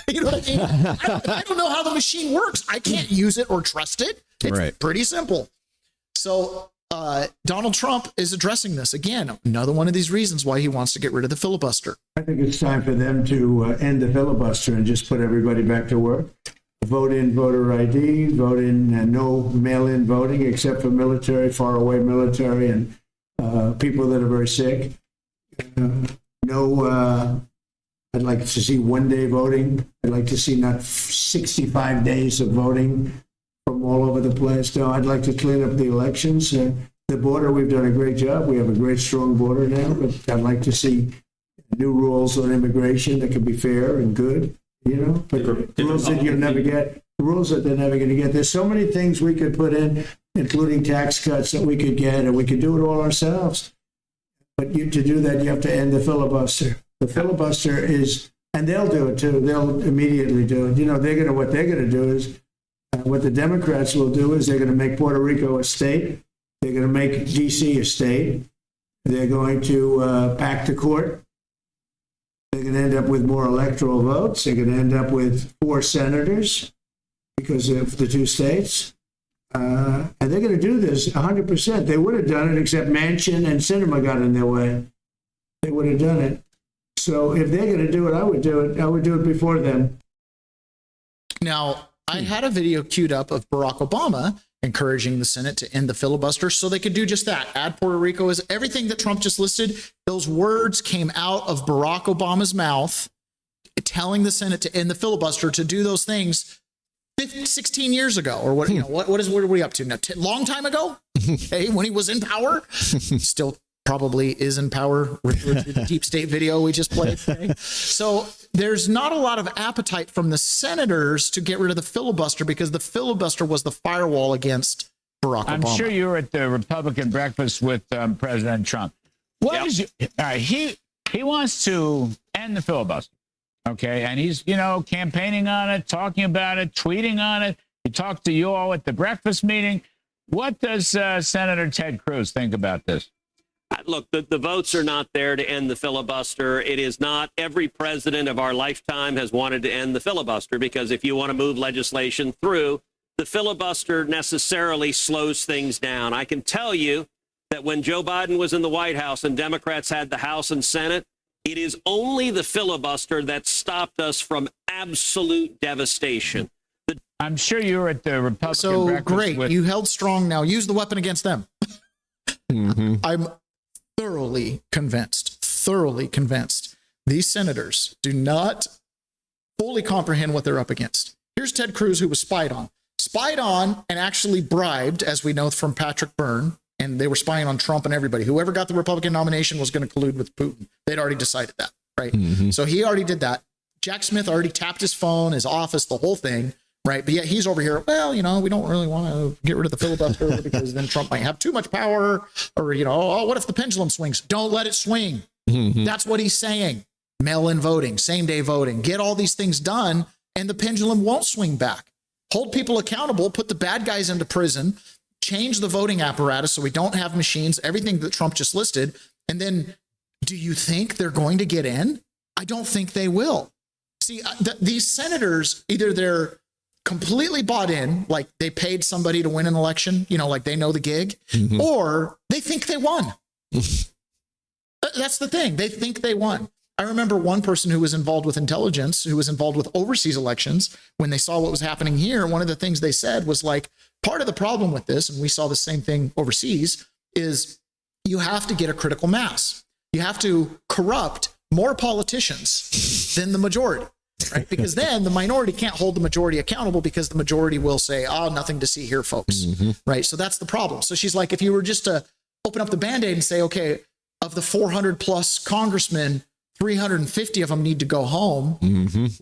You know what I mean? I don't know how the machine works. I can't use it or trust it. It's pretty simple. So Donald Trump is addressing this again. Another one of these reasons why he wants to get rid of the filibuster. I think it's time for them to end the filibuster and just put everybody back to work. vote-in voter ID, vote-in no mail-in voting except for military, far-away military, and people that are very sick. I'd like to see one-day voting. I'd like to see not 65 days of voting from all over the place. No, I'd like to clean up the elections. The border, we've done a great job. We have a great, strong border now, but I'd like to see new rules on immigration that can be fair and good, but rules that you'll never get, rules that they're never going to get. There's so many things we could put in, including tax cuts that we could get, and we could do it all ourselves. But to do that, you have to end the filibuster. The filibuster is, and they'll do it too. They'll immediately do it. What they're going to do is, what the Democrats will do is they're going to make Puerto Rico a state. They're going to make D.C. a state. They're going to pack the court. They're going to end up with more electoral votes. They're going to end up with 4 senators because of the 2 states. And they're going to do this 100%. They would have done it, except Manchin and Sinema got in their way. They would have done it. So if they're going to do it, I would do it. I would do it before them. Now, I had a video queued up of Barack Obama encouraging the Senate to end the filibuster so they could do just that. Add Puerto Rico as everything that Trump just listed. Those words came out of Barack Obama's mouth, telling the Senate to end the filibuster, to do those things 16 years ago, or what? What are we up to now? Long time ago, okay, when he was in power, still probably is in power. Refer to the deep state video we just played. Okay? So there's not a lot of appetite from the senators to get rid of the filibuster because the filibuster was the firewall against Barack Obama. I'm sure you were at the Republican breakfast with President Trump. He wants to end the filibuster. Okay, and he's, campaigning on it, talking about it, tweeting on it. He talked to you all at the breakfast meeting. What does Senator Ted Cruz think about this? Look, the votes are not there to end the filibuster. It is not every president of our lifetime has wanted to end the filibuster, because if you want to move legislation through, the filibuster necessarily slows things down. I can tell you that when Joe Biden was in the White House and Democrats had the House and Senate, it is only the filibuster that stopped us from absolute devastation. I'm sure you were at the Republican so breakfast great. with... You held strong. Now use the weapon against them. I'm thoroughly convinced these senators do not fully comprehend what they're up against. Here's Ted Cruz, who was spied on and actually bribed, as we know from Patrick Byrne. And they were spying on Trump and everybody. Whoever got the Republican nomination was going to collude with Putin. They'd already decided that, right? So he already did that. Jack Smith already tapped his phone, his office, the whole thing, right? But yet he's over here, well, we don't really want to get rid of the filibuster because then Trump might have too much power, or, what if the pendulum swings? Don't let it swing. That's what he's saying. Mail-in voting, same-day voting, get all these things done, and the pendulum won't swing back. Hold people accountable, put the bad guys into prison, change the voting apparatus so we don't have machines, everything that Trump just listed. And then do you think they're going to get in? I don't think they will. See, these senators, either they're completely bought in, like they paid somebody to win an election, like they know the gig, or they think they won. That's the thing. They think they won. I remember one person who was involved with intelligence, who was involved with overseas elections, when they saw what was happening here, one of the things they said was like, part of the problem with this, and we saw the same thing overseas, is you have to get a critical mass. You have to corrupt more politicians than the majority, right? Because then the minority can't hold the majority accountable, because the majority will say, oh, nothing to see here, folks, right? So that's the problem. So she's like, if you were just to open up the Band-Aid and say, okay, of the 400 plus congressmen, 350 of them need to go home.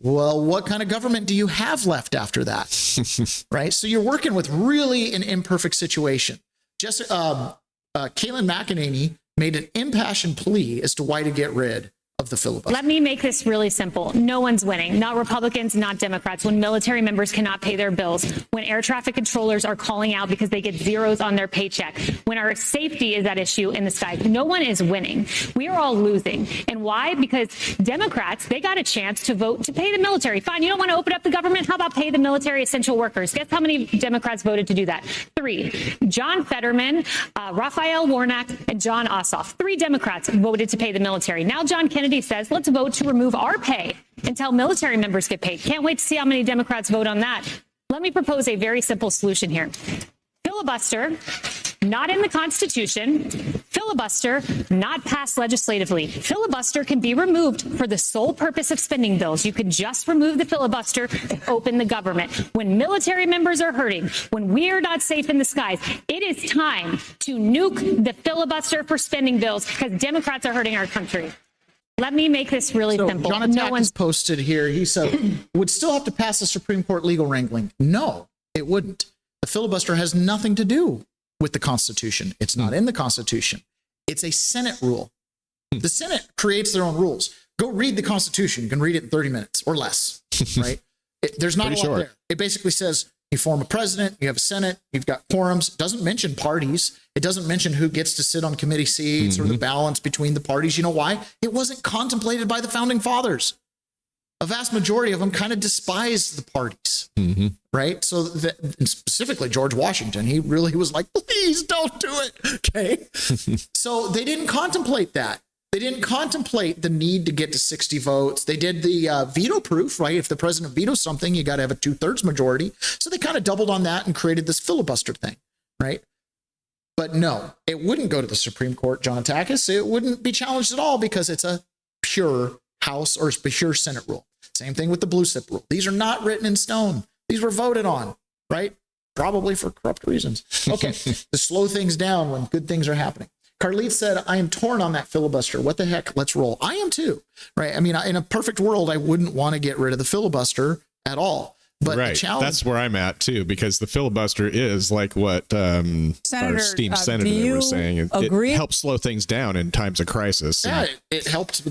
Well, what kind of government do you have left after that? Right? So you're working with really an imperfect situation. Just Kayleigh McEnany made an impassioned plea as to why to get rid of the filibuster. Let me make this really simple. No one's winning, not Republicans, not Democrats. When military members cannot pay their bills, when air traffic controllers are calling out because they get zeros on their paycheck, when our safety is at issue in the skies, no one is winning. We are all losing. And why? Because Democrats, they got a chance to vote to pay the military. Fine, you don't want to open up the government? How about pay the military essential workers? Guess how many Democrats voted to do that? 3. John Fetterman, Raphael Warnock, and John Ossoff. 3 Democrats voted to pay the military. Now John Kennedy Kennedy says, let's vote to remove our pay until military members get paid. Can't wait to see how many Democrats vote on that. Let me propose a very simple solution here. Filibuster, not in the Constitution. Filibuster, not passed legislatively. Filibuster can be removed for the sole purpose of spending bills. You can just remove the filibuster to open the government. When military members are hurting, when we are not safe in the skies, it is time to nuke the filibuster for spending bills because Democrats are hurting our country. Let me make this really simple. John Attack has posted here. He said, would still have to pass the Supreme Court legal wrangling. No, it wouldn't. The filibuster has nothing to do with the Constitution. It's not in the Constitution. It's a Senate rule. The Senate creates their own rules. Go read the Constitution. You can read it in 30 minutes or less, right? There's not a lot there. It basically says you form a president, you have a Senate, you've got quorums. It doesn't mention parties. It doesn't mention who gets to sit on committee seats or the balance between the parties. You know why? It wasn't contemplated by the founding fathers. A vast majority of them kind of despised the parties, right? So and specifically George Washington, he really was like, please don't do it, okay? So they didn't contemplate that. They didn't contemplate the need to get to 60 votes. They did the veto proof, right? If the president vetoes something, you got to have a 2/3 majority. So they kind of doubled on that and created this filibuster thing, right? But no, it wouldn't go to the Supreme Court, John Atakis. It wouldn't be challenged at all because it's a pure House or pure Senate rule. Same thing with the blue slip rule. These are not written in stone. These were voted on, right? Probably for corrupt reasons. Okay, to slow things down when good things are happening. Carlite said, I am torn on that filibuster. What the heck? Let's roll. I am too, right? I mean, in a perfect world, I wouldn't want to get rid of the filibuster at all. But the challenge, that's where I'm at too, because the filibuster is like what our esteemed senator there was saying. It helps slow things down in times of crisis. Yeah, it helps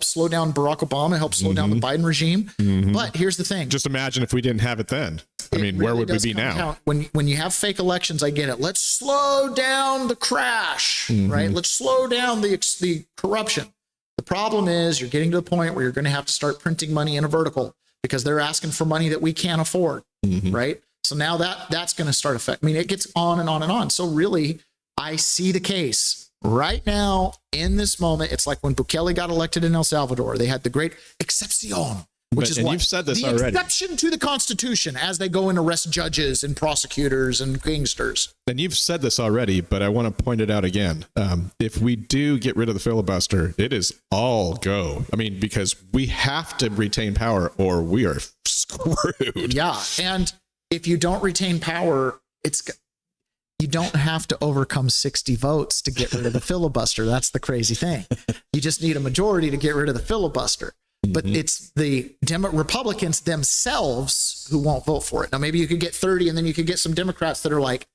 slow down Barack Obama. It helps slow down the Biden regime. But here's the thing: just imagine if we didn't have it then. I mean, where would we be now? When you have fake elections, I get it. Let's slow down the crash, right? Let's slow down the corruption. The problem is you're getting to the point where you're going to have to start printing money in a vertical, because they're asking for money that we can't afford, right? So now that's going to start affecting. I mean, it gets on and on and on. So really, I see the case right now in this moment. It's like when Bukele got elected in El Salvador. They had the great excepción, which is what? You've said this the already. exception to the Constitution as they go and arrest judges and prosecutors and gangsters. And you've said this already, but I want to point it out again. If we do get rid of the filibuster, it is all go. I mean, because we have to retain power or we are screwed. Yeah. And if you don't retain power, you don't have to overcome 60 votes to get rid of the filibuster. That's the crazy thing. You just need a majority to get rid of the filibuster. But it's the Republicans themselves who won't vote for it. Now, maybe you could get 30 and then you could get some Democrats that are like,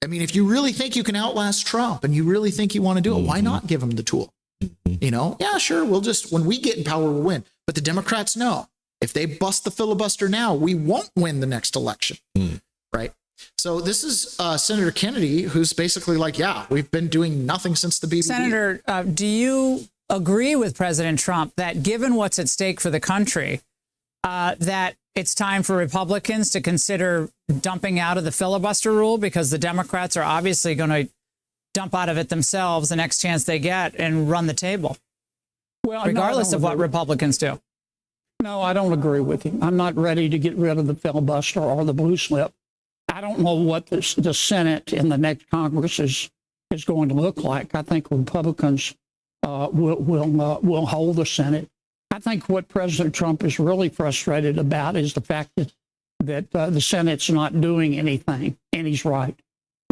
I mean, if you really think you can outlast Trump and you really think you want to do it, why not give him the tool? You know, yeah, sure. when we get in power, we'll win. But the Democrats know if they bust the filibuster now, we won't win the next election. Right. So this is Senator Kennedy, who's basically like, yeah, we've been doing nothing since the BBB. Senator, do you agree with President Trump that given what's at stake for the country, that it's time for Republicans to consider dumping out of the filibuster rule because the Democrats are obviously going to dump out of it themselves the next chance they get and run the table, regardless of what Republicans do? No, I don't agree with him. I'm not ready to get rid of the filibuster or the blue slip. I don't know what the Senate in the next Congress is going to look like. I think Republicans will hold the Senate. I think what President Trump is really frustrated about is the fact that the Senate's not doing anything, and he's right.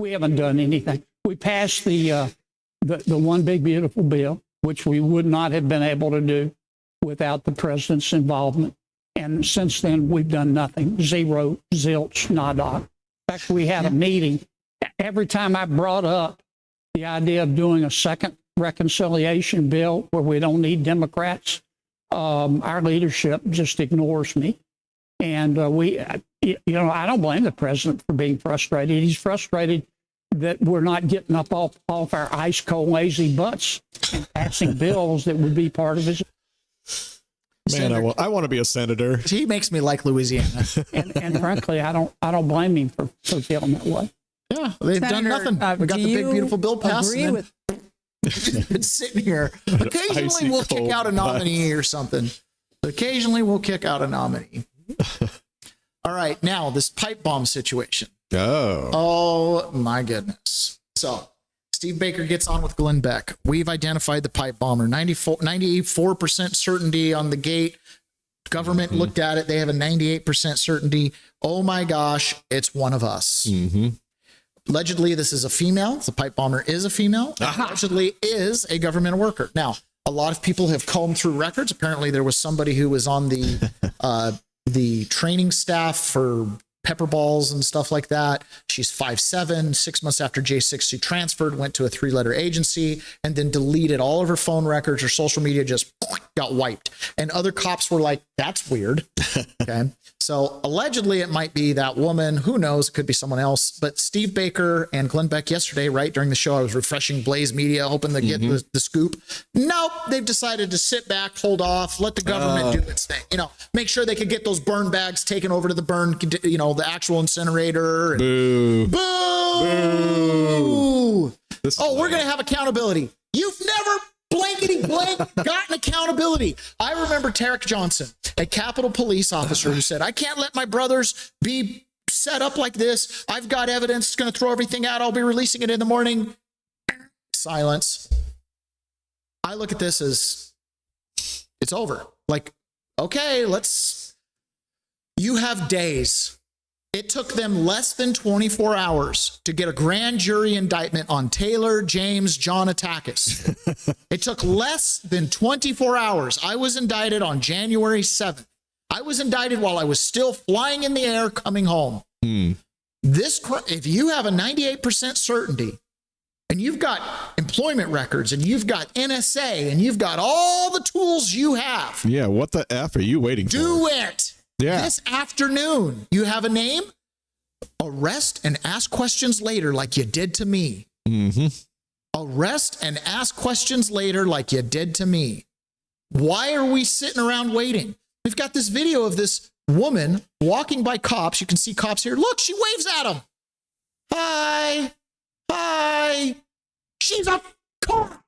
We haven't done anything. We passed the one big beautiful bill, which we would not have been able to do without the president's involvement. And since then, we've done nothing. Zero, zilch, nada. In fact, we had a meeting. Every time I brought up the idea of doing a second reconciliation bill where we don't need Democrats, our leadership just ignores me. And I don't blame the president for being frustrated. He's frustrated that we're not getting up off our ice cold lazy butts and passing bills that would be part of his. Man, I want to be a senator. He makes me like Louisiana. and frankly, I don't blame him for feeling that way. Yeah, they've done nothing. We got the big beautiful bill passed. Just been sitting here. Occasionally Icy we'll kick cold out a nominee or something. Occasionally we'll kick out a nominee. All right, now this pipe bomb situation. Oh my goodness. So Steve Baker gets on with Glenn Beck. We've identified the pipe bomber. 94% certainty on the gate. Government looked at it. They have a 98% certainty. Oh my gosh, it's one of us. Allegedly, this is a female. The pipe bomber is a female. Allegedly is a government worker. Now, a lot of people have combed through records. Apparently, there was somebody who was on the training staff for pepper balls and stuff like that. She's 5'7". 6 months after J6, she transferred, went to a 3-letter agency, and then deleted all of her phone records. Her social media just got wiped. And other cops were like, that's weird. Okay. So allegedly it might be that woman. Who knows? It could be someone else. But Steve Baker and Glenn Beck yesterday, right during the show, I was refreshing Blaze Media, hoping to get the scoop. Nope. They've decided to sit back, hold off, let the government do its thing. You know, make sure they could get those burn bags taken over to the burn, you know, the actual incinerator. And Boo. Boo. We're going to have accountability. You've never blankety blank gotten accountability. I remember Tarek Johnson, a Capitol police officer, who said, I can't let my brothers be set up like this. I've got evidence. It's going to throw everything out. I'll be releasing it in the morning. Silence. I look at this as it's over. Like, okay, you have days. It took them less than 24 hours to get a grand jury indictment on Taylor, James, John Atakis. It took less than 24 hours. I was indicted on January 7th. I was indicted while I was still flying in the air coming home. If you have a 98% certainty and you've got employment records and you've got NSA and you've got all the tools you have. Yeah, what the F are you waiting for? Do it. Yeah. This afternoon, you have a name, arrest and ask questions later like you did to me. Arrest and ask questions later like you did to me. Why are we sitting around waiting? We've got this video of this woman walking by cops. You can see cops here. Look, she waves at them. Hi. Hi. She's a cop.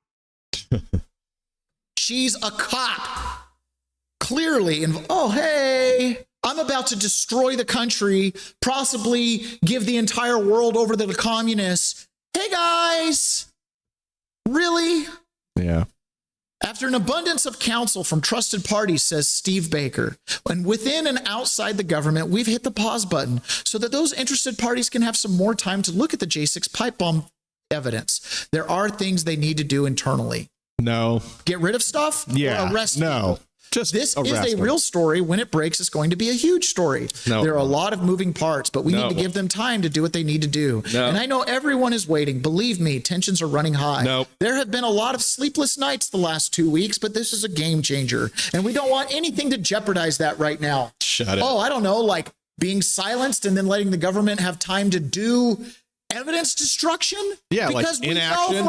She's a cop. Clearly, oh, hey, I'm about to destroy the country, possibly give the entire world over to the communists. Hey, guys. Really? Yeah. After an abundance of counsel from trusted parties, says Steve Baker, and within and outside the government, we've hit the pause button so that those interested parties can have some more time to look at the J6 pipe bomb evidence. There are things they need to do internally. No. Get rid of stuff? Yeah. Or arrest no. people? Just this is a real story. When it breaks, it's going to be a huge story. No. There are a lot of moving parts, but we need to give them time to do what they need to do. No. And I know everyone is waiting. Believe me, tensions are running high. Nope. There have been a lot of sleepless nights the last 2 weeks, but this is a game changer. And we don't want anything to jeopardize that right now. Shut it. Oh, I don't know, like being silenced and then letting the government have time to do evidence destruction? Yeah, because like inaction.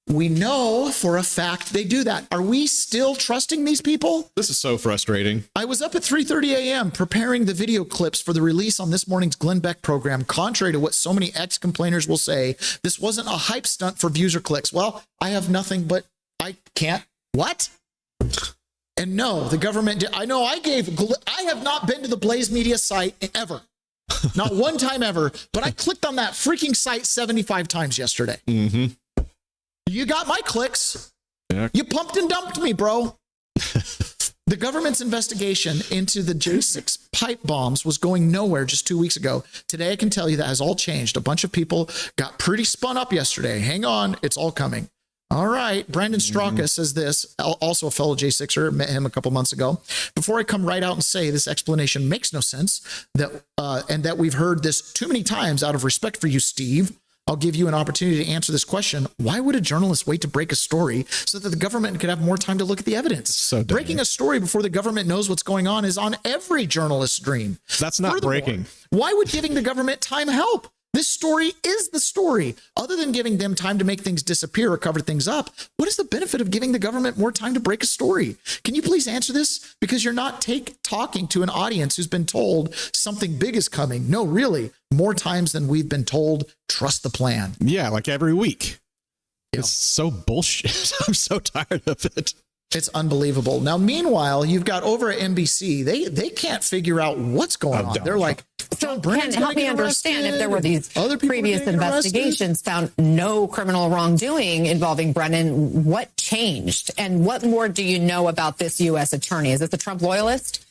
We know for a fact they do that. Are we still trusting these people? This is so frustrating. I was up at 3:30 a.m. preparing the video clips for the release on this morning's Glenn Beck program. Contrary to what so many ex-complainers will say, this wasn't a hype stunt for views or clicks. Well, I have nothing but I can't. What? And no, the government did. I know I have not been to the Blaze Media site ever. Not one time ever. But I clicked on that freaking site 75 times yesterday. You got my clicks. Yeah. You pumped and dumped me, bro. The government's investigation into the J6 pipe bombs was going nowhere just 2 weeks ago. Today, I can tell you that has all changed. A bunch of people got pretty spun up yesterday. Hang on, it's all coming. All right. Brandon Straka says this, also a fellow J6er, met him a couple months ago. Before I come right out and say this explanation makes no sense, and that we've heard this too many times out of respect for you, Steve, I'll give you an opportunity to answer this question. Why would a journalist wait to break a story so that the government could have more time to look at the evidence? So breaking a story before the government knows what's going on is on every journalist's dream. That's not breaking. Why would giving the government time help? This story is the story. Other than giving them time to make things disappear or cover things up, what is the benefit of giving the government more time to break a story? Can you please answer this? Because you're not talking to an audience who's been told something big is coming. No, really, more times than we've been told, trust the plan. Yeah, like every week. It's so bullshit. I'm so tired of it. It's unbelievable. Now, meanwhile, you've got over at NBC, they can't figure out what's going on. They're like, so Ken, help me understand if there were these previous investigations found no criminal wrongdoing involving Brennan, what changed? And what more do you know about this U.S. attorney? Is it the Trump loyalist?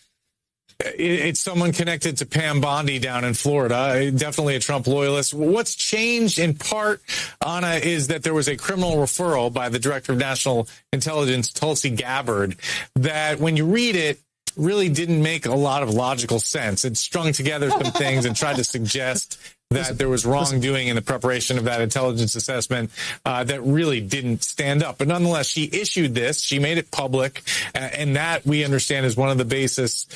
It's someone connected to Pam Bondi down in Florida, definitely a Trump loyalist. What's changed in part, Anna, is that there was a criminal referral by the Director of National Intelligence, Tulsi Gabbard, that when you read it, really didn't make a lot of logical sense. It strung together some things and tried to suggest that there was wrongdoing in the preparation of that intelligence assessment that really didn't stand up. But nonetheless, she issued this. She made it public. And that we understand is one of the basis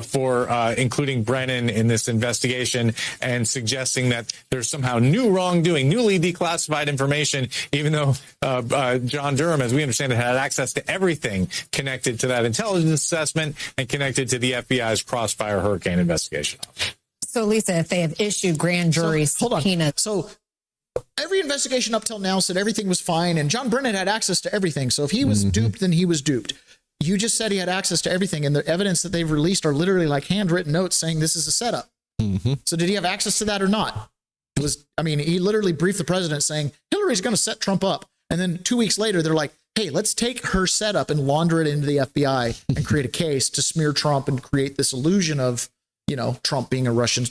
for including Brennan in this investigation and suggesting that there's somehow new wrongdoing, newly declassified information, even though John Durham, as we understand it, had access to everything connected to that intelligence assessment and connected to the FBI's Crossfire Hurricane investigation. So, Lisa, if they have issued grand jury subpoenas. So every investigation up till now said everything was fine, and John Brennan had access to everything. So if he was duped, then he was duped. You just said he had access to everything, and the evidence that they've released are literally like handwritten notes saying this is a setup. So did he have access to that or not? He literally briefed the president saying Hillary's going to set Trump up. And then 2 weeks later, they're like, hey, let's take her setup and launder it into the FBI and create a case to smear Trump and create this illusion of, Trump being a Russian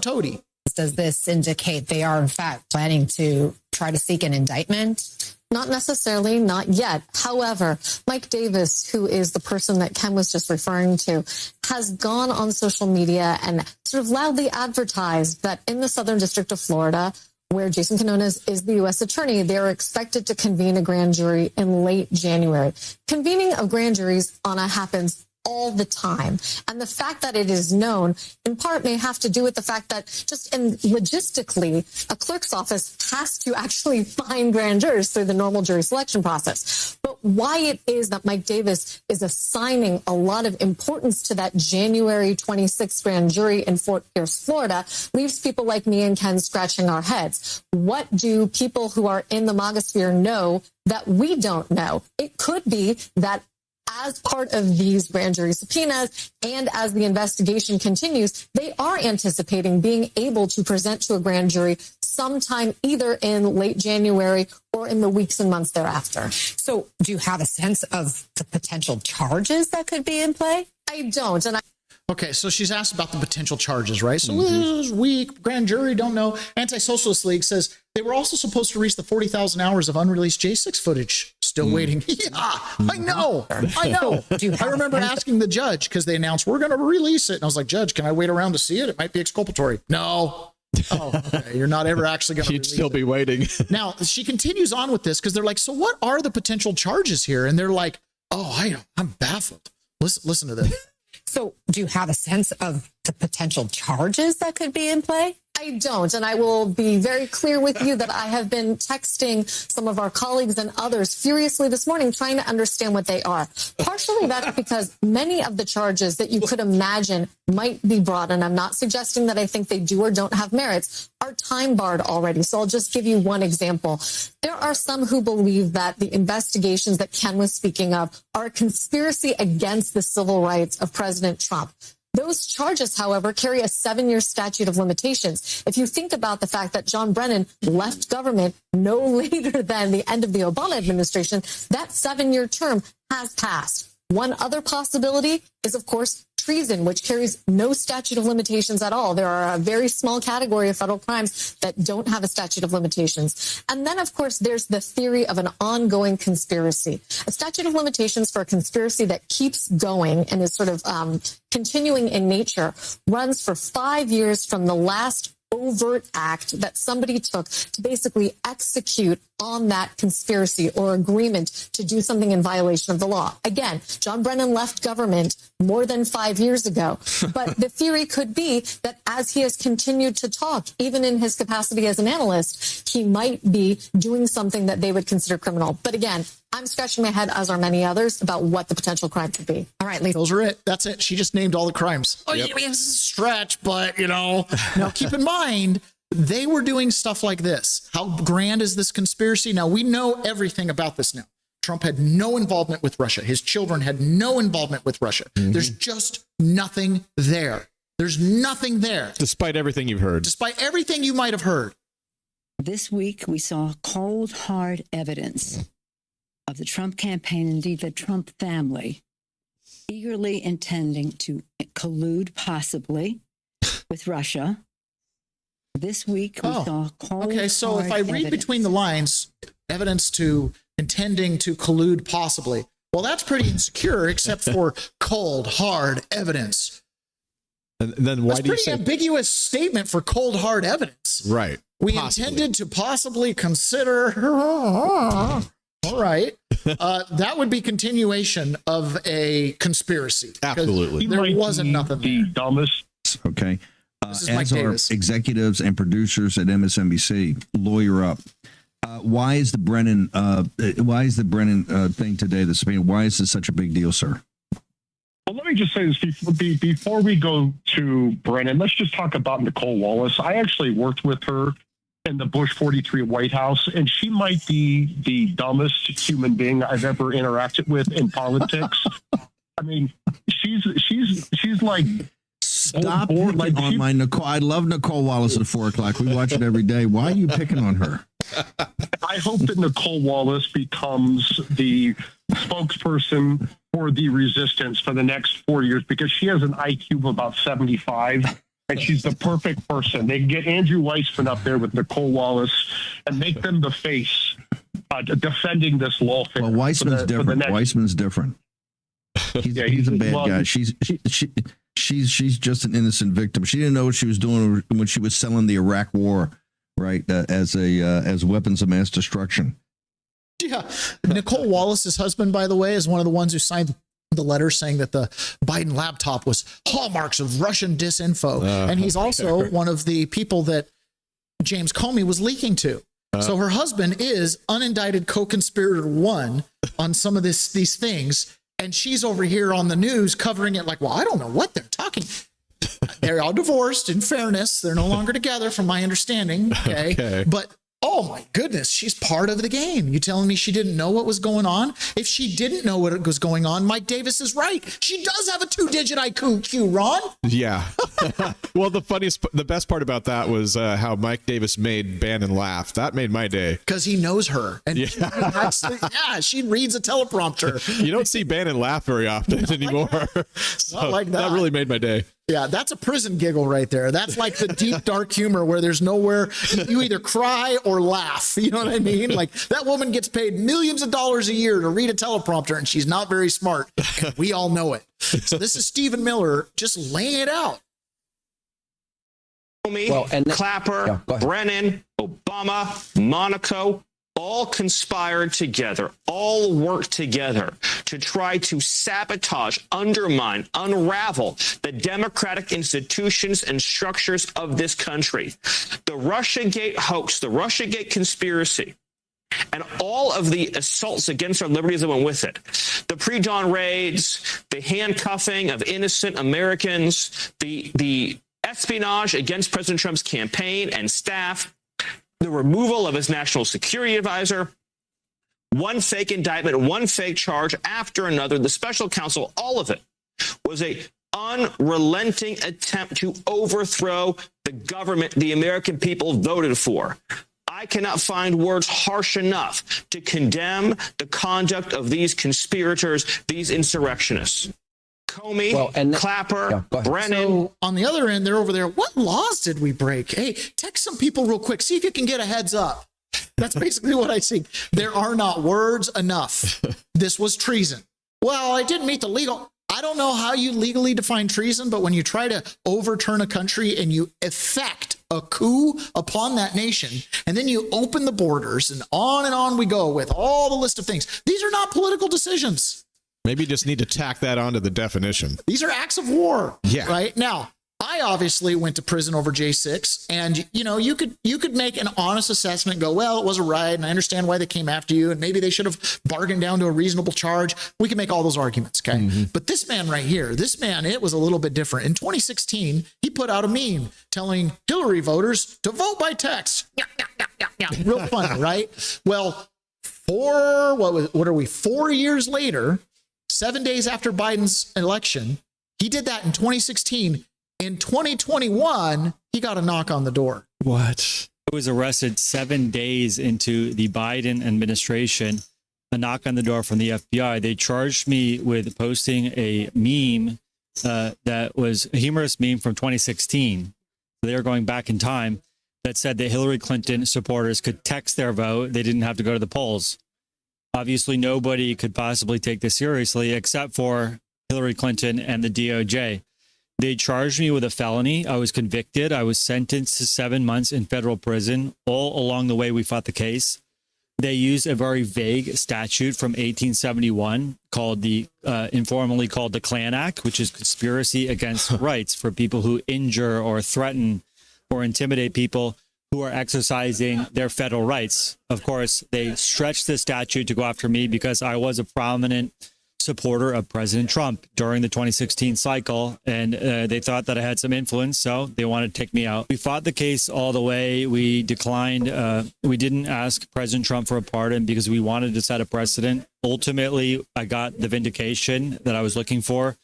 toady. Does this indicate they are, in fact, planning to try to seek an indictment? Not necessarily, not yet. However, Mike Davis, who is the person that Ken was just referring to, has gone on social media and sort of loudly advertised that in the Southern District of Florida, where Jason Quinones is the U.S. attorney, they are expected to convene a grand jury in late January. Convening of grand juries, Anna, happens all the time. And the fact that it is known in part may have to do with the fact that just logistically, a clerk's office has to actually find grand jurors through the normal jury selection process. But why it is that Mike Davis is assigning a lot of importance to that January 26th grand jury in Fort Pierce, Florida, leaves people like me and Ken scratching our heads. What do people who are in the MAGA sphere know that we don't know? It could be that as part of these grand jury subpoenas and as the investigation continues, they are anticipating being able to present to a grand jury sometime either in late January or in the weeks and months thereafter. So do you have a sense of the potential charges that could be in play? I don't. Okay, so she's asked about the potential charges, right? So this is weak, grand jury, don't know. Anti-Socialist League says they were also supposed to reach the 40,000 hours of unreleased J6 footage. Still waiting. Yeah, I know. I remember asking the judge because they announced we're going to release it. And I was like, Judge, can I wait around to see it? It might be exculpatory. No. Oh, okay. You're not ever actually going to You'd still be waiting. Now, she continues on with this because they're like, so what are the potential charges here? And they're like, I'm baffled. Listen to this. So do you have a sense of the potential charges that could be in play? I don't. And I will be very clear with you that I have been texting some of our colleagues and others furiously this morning trying to understand what they are. Partially that's because many of the charges that you could imagine might be brought, and I'm not suggesting that I think they do or don't have merits, are time barred already. So I'll just give you one example. There are some who believe that the investigations that Ken was speaking of are a conspiracy against the civil rights of President Trump. Those charges, however, carry a 7-year statute of limitations. If you think about the fact that John Brennan left government no later than the end of the Obama administration, that 7-year term has passed. One other possibility is, of course, treason, which carries no statute of limitations at all. There are a very small category of federal crimes that don't have a statute of limitations. And then, of course, there's the theory of an ongoing conspiracy. A statute of limitations for a conspiracy that keeps going and is sort of continuing in nature runs for 5 years from the last overt act that somebody took to basically execute on that conspiracy or agreement to do something in violation of the law. Again, John Brennan left government more than 5 years ago, but the theory could be that as he has continued to talk, even in his capacity as an analyst, he might be doing something that they would consider criminal. But again, I'm scratching my head, as are many others, about what the potential crime could be. All right, Lisa. Those are it. That's it. She just named all the crimes. Oh, yeah, this is a stretch, but, now keep in mind, they were doing stuff like this. How grand is this conspiracy? Now, we know everything about this now. Trump had no involvement with Russia. His children had no involvement with Russia. There's just nothing there. There's nothing there. Despite everything you've heard. Despite everything you might have heard. This week, we saw cold, hard evidence of the Trump campaign, indeed the Trump family, eagerly intending to collude possibly with Russia. This week, we saw cold, okay, so hard if I read evidence. between the lines, evidence to intending to collude possibly, well, that's pretty insecure, except for cold, hard evidence. And then why That's do you pretty say ambiguous statement for cold, hard evidence. right? We intended to possibly consider. All right. That would be continuation of a conspiracy. Absolutely. There wasn't nothing there. The dumbest. Okay. This is Mike As our Davis. executives and producers at MSNBC, lawyer up. Why is the Brennan thing today, the subpoena, why is this such a big deal, sir? Well, let me just say this before we go to Brennan. Let's just talk about Nicole Wallace. I actually worked with her in the Bush 43 White House, and she might be the dumbest human being I've ever interacted with in politics. I mean, she's like. Stop picking on my Nicole. I love Nicole Wallace at 4 o'clock. We watch it every day. Why are you picking on her? I hope that Nicole Wallace becomes the spokesperson for the resistance for the next 4 years, because she has an IQ of about 75, and she's the perfect person. They can get Andrew Weissman up there with Nicole Wallace and make them the face defending this lawfare. Well, Weissman's different. Weissman's different. He's a bad guy. She's just an innocent victim. She didn't know what she was doing when she was selling the Iraq War, right? As weapons of mass destruction. Yeah. Nicole Wallace's husband, by the way, is one of the ones who signed the letter saying that the Biden laptop was hallmarks of Russian disinfo. And he's also one of the people that James Comey was leaking to. So her husband is unindicted co-conspirator one on some of these things. And she's over here on the news covering it like, well, I don't know what they're talking. They're all divorced, in fairness. They're no longer together, from my understanding. Okay. But, oh, my goodness, she's part of the game. You telling me she didn't know what was going on? If she didn't know what was going on, Mike Davis is right. She does have a 2-digit IQ, Ron. Yeah. Well, the best part about that was how Mike Davis made Bannon laugh. That made my day. Because he knows her. And she reads a teleprompter. You don't see Bannon laugh very often anymore. So Not like that. That really made my day. Yeah, that's a prison giggle right there. That's like the deep, dark humor where there's nowhere you either cry or laugh. You know what I mean? Like, that woman gets paid millions of dollars a year to read a teleprompter, and she's not very smart. And we all know it. So this is Stephen Miller just laying it out. Clapper, Brennan, Obama, Monaco, all conspired together, all worked together to try to sabotage, undermine, unravel the democratic institutions and structures of this country. The Russiagate hoax, the Russiagate conspiracy, and all of the assaults against our liberties that went with it, the pre-dawn raids, the handcuffing of innocent Americans, the espionage against President Trump's campaign and staff, the removal of his national security advisor, one fake indictment, one fake charge after another, the special counsel, all of it was a unrelenting attempt to overthrow the government the American people voted for. I cannot find words harsh enough to condemn the conduct of these conspirators, these insurrectionists. Comey, Clapper, Brennan. So on the other end, they're over there. What laws did we break? Hey, text some people real quick. See if you can get a heads up. That's basically what I see. There are not words enough. This was treason. Well, I didn't meet the legal. I don't know how you legally define treason, but when you try to overturn a country and you effect a coup upon that nation, and then you open the borders, and on we go with all the list of things. These are not political decisions. Maybe you just need to tack that onto the definition. These are acts of war. Yeah. Right now, I obviously went to prison over J6, and you could make an honest assessment and go, well, it was a riot, and I understand why they came after you, and maybe they should have bargained down to a reasonable charge. We can make all those arguments, okay? But this man right here, it was a little bit different. In 2016, he put out a meme telling Hillary voters to vote by text. Yeah. Real funny, right? Well, 4 years later, 7 days after Biden's election, he did that in 2016. In 2021, he got a knock on the door. What? I was arrested 7 days into the Biden administration, a knock on the door from the FBI. They charged me with posting a meme that was a humorous meme from 2016. They were going back in time that said that Hillary Clinton supporters could text their vote. They didn't have to go to the polls. Obviously, nobody could possibly take this seriously except for Hillary Clinton and the DOJ. They charged me with a felony. I was convicted. I was sentenced to 7 months in federal prison. All along the way, we fought the case. They used a very vague statute from 1871 called informally called the Klan Act, which is conspiracy against rights for people who injure or threaten or intimidate people who are exercising their federal rights. Of course, they stretched the statute to go after me because I was a prominent supporter of President Trump during the 2016 cycle, and they thought that I had some influence, so they wanted to take me out. We fought the case all the way. We declined. We didn't ask President Trump for a pardon because we wanted to set a precedent. Ultimately, I got the vindication that I was looking for.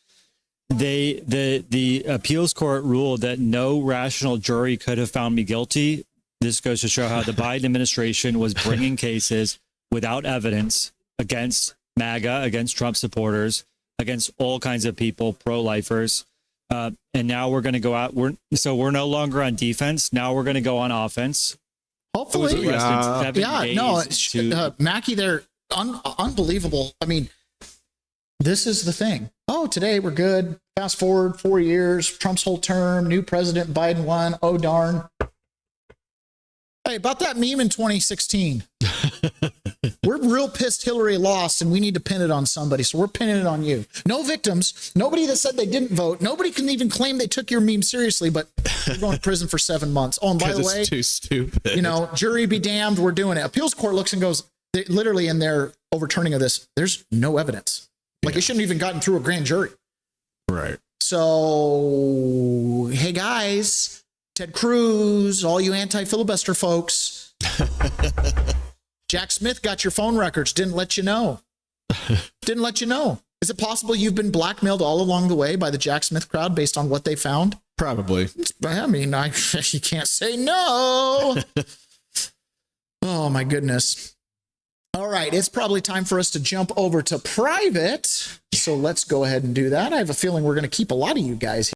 The appeals court ruled that no rational jury could have found me guilty. This goes to show how the Biden administration was bringing cases without evidence against MAGA, against Trump supporters, against all kinds of people, pro-lifers. And now we're going to go out. We're no longer on defense. Now we're going to go on offense. Hopefully. Mackie, they're unbelievable. I mean, this is the thing. Oh, today we're good. Fast forward 4 years, Trump's whole term, new president, Biden won. Oh, darn. Hey, about that meme in 2016. We're real pissed Hillary lost, and we need to pin it on somebody. So we're pinning it on you. No victims. Nobody that said they didn't vote. Nobody can even claim they took your meme seriously, but you're going to prison for 7 months. Oh, and by the way, it's too stupid. Jury be damned. We're doing it. Appeals court looks and goes, literally in their overturning of this, there's no evidence. Like it shouldn't have even gotten through a grand jury. Right. So, hey guys, Ted Cruz, all you anti-filibuster folks. Jack Smith got your phone records, didn't let you know. Didn't let you know. Is it possible you've been blackmailed all along the way by the Jack Smith crowd based on what they found? Probably. I mean, you can't say no. Oh, my goodness. All right, it's probably time for us to jump over to private. So let's go ahead and do that. I have a feeling we're going to keep a lot of you guys here.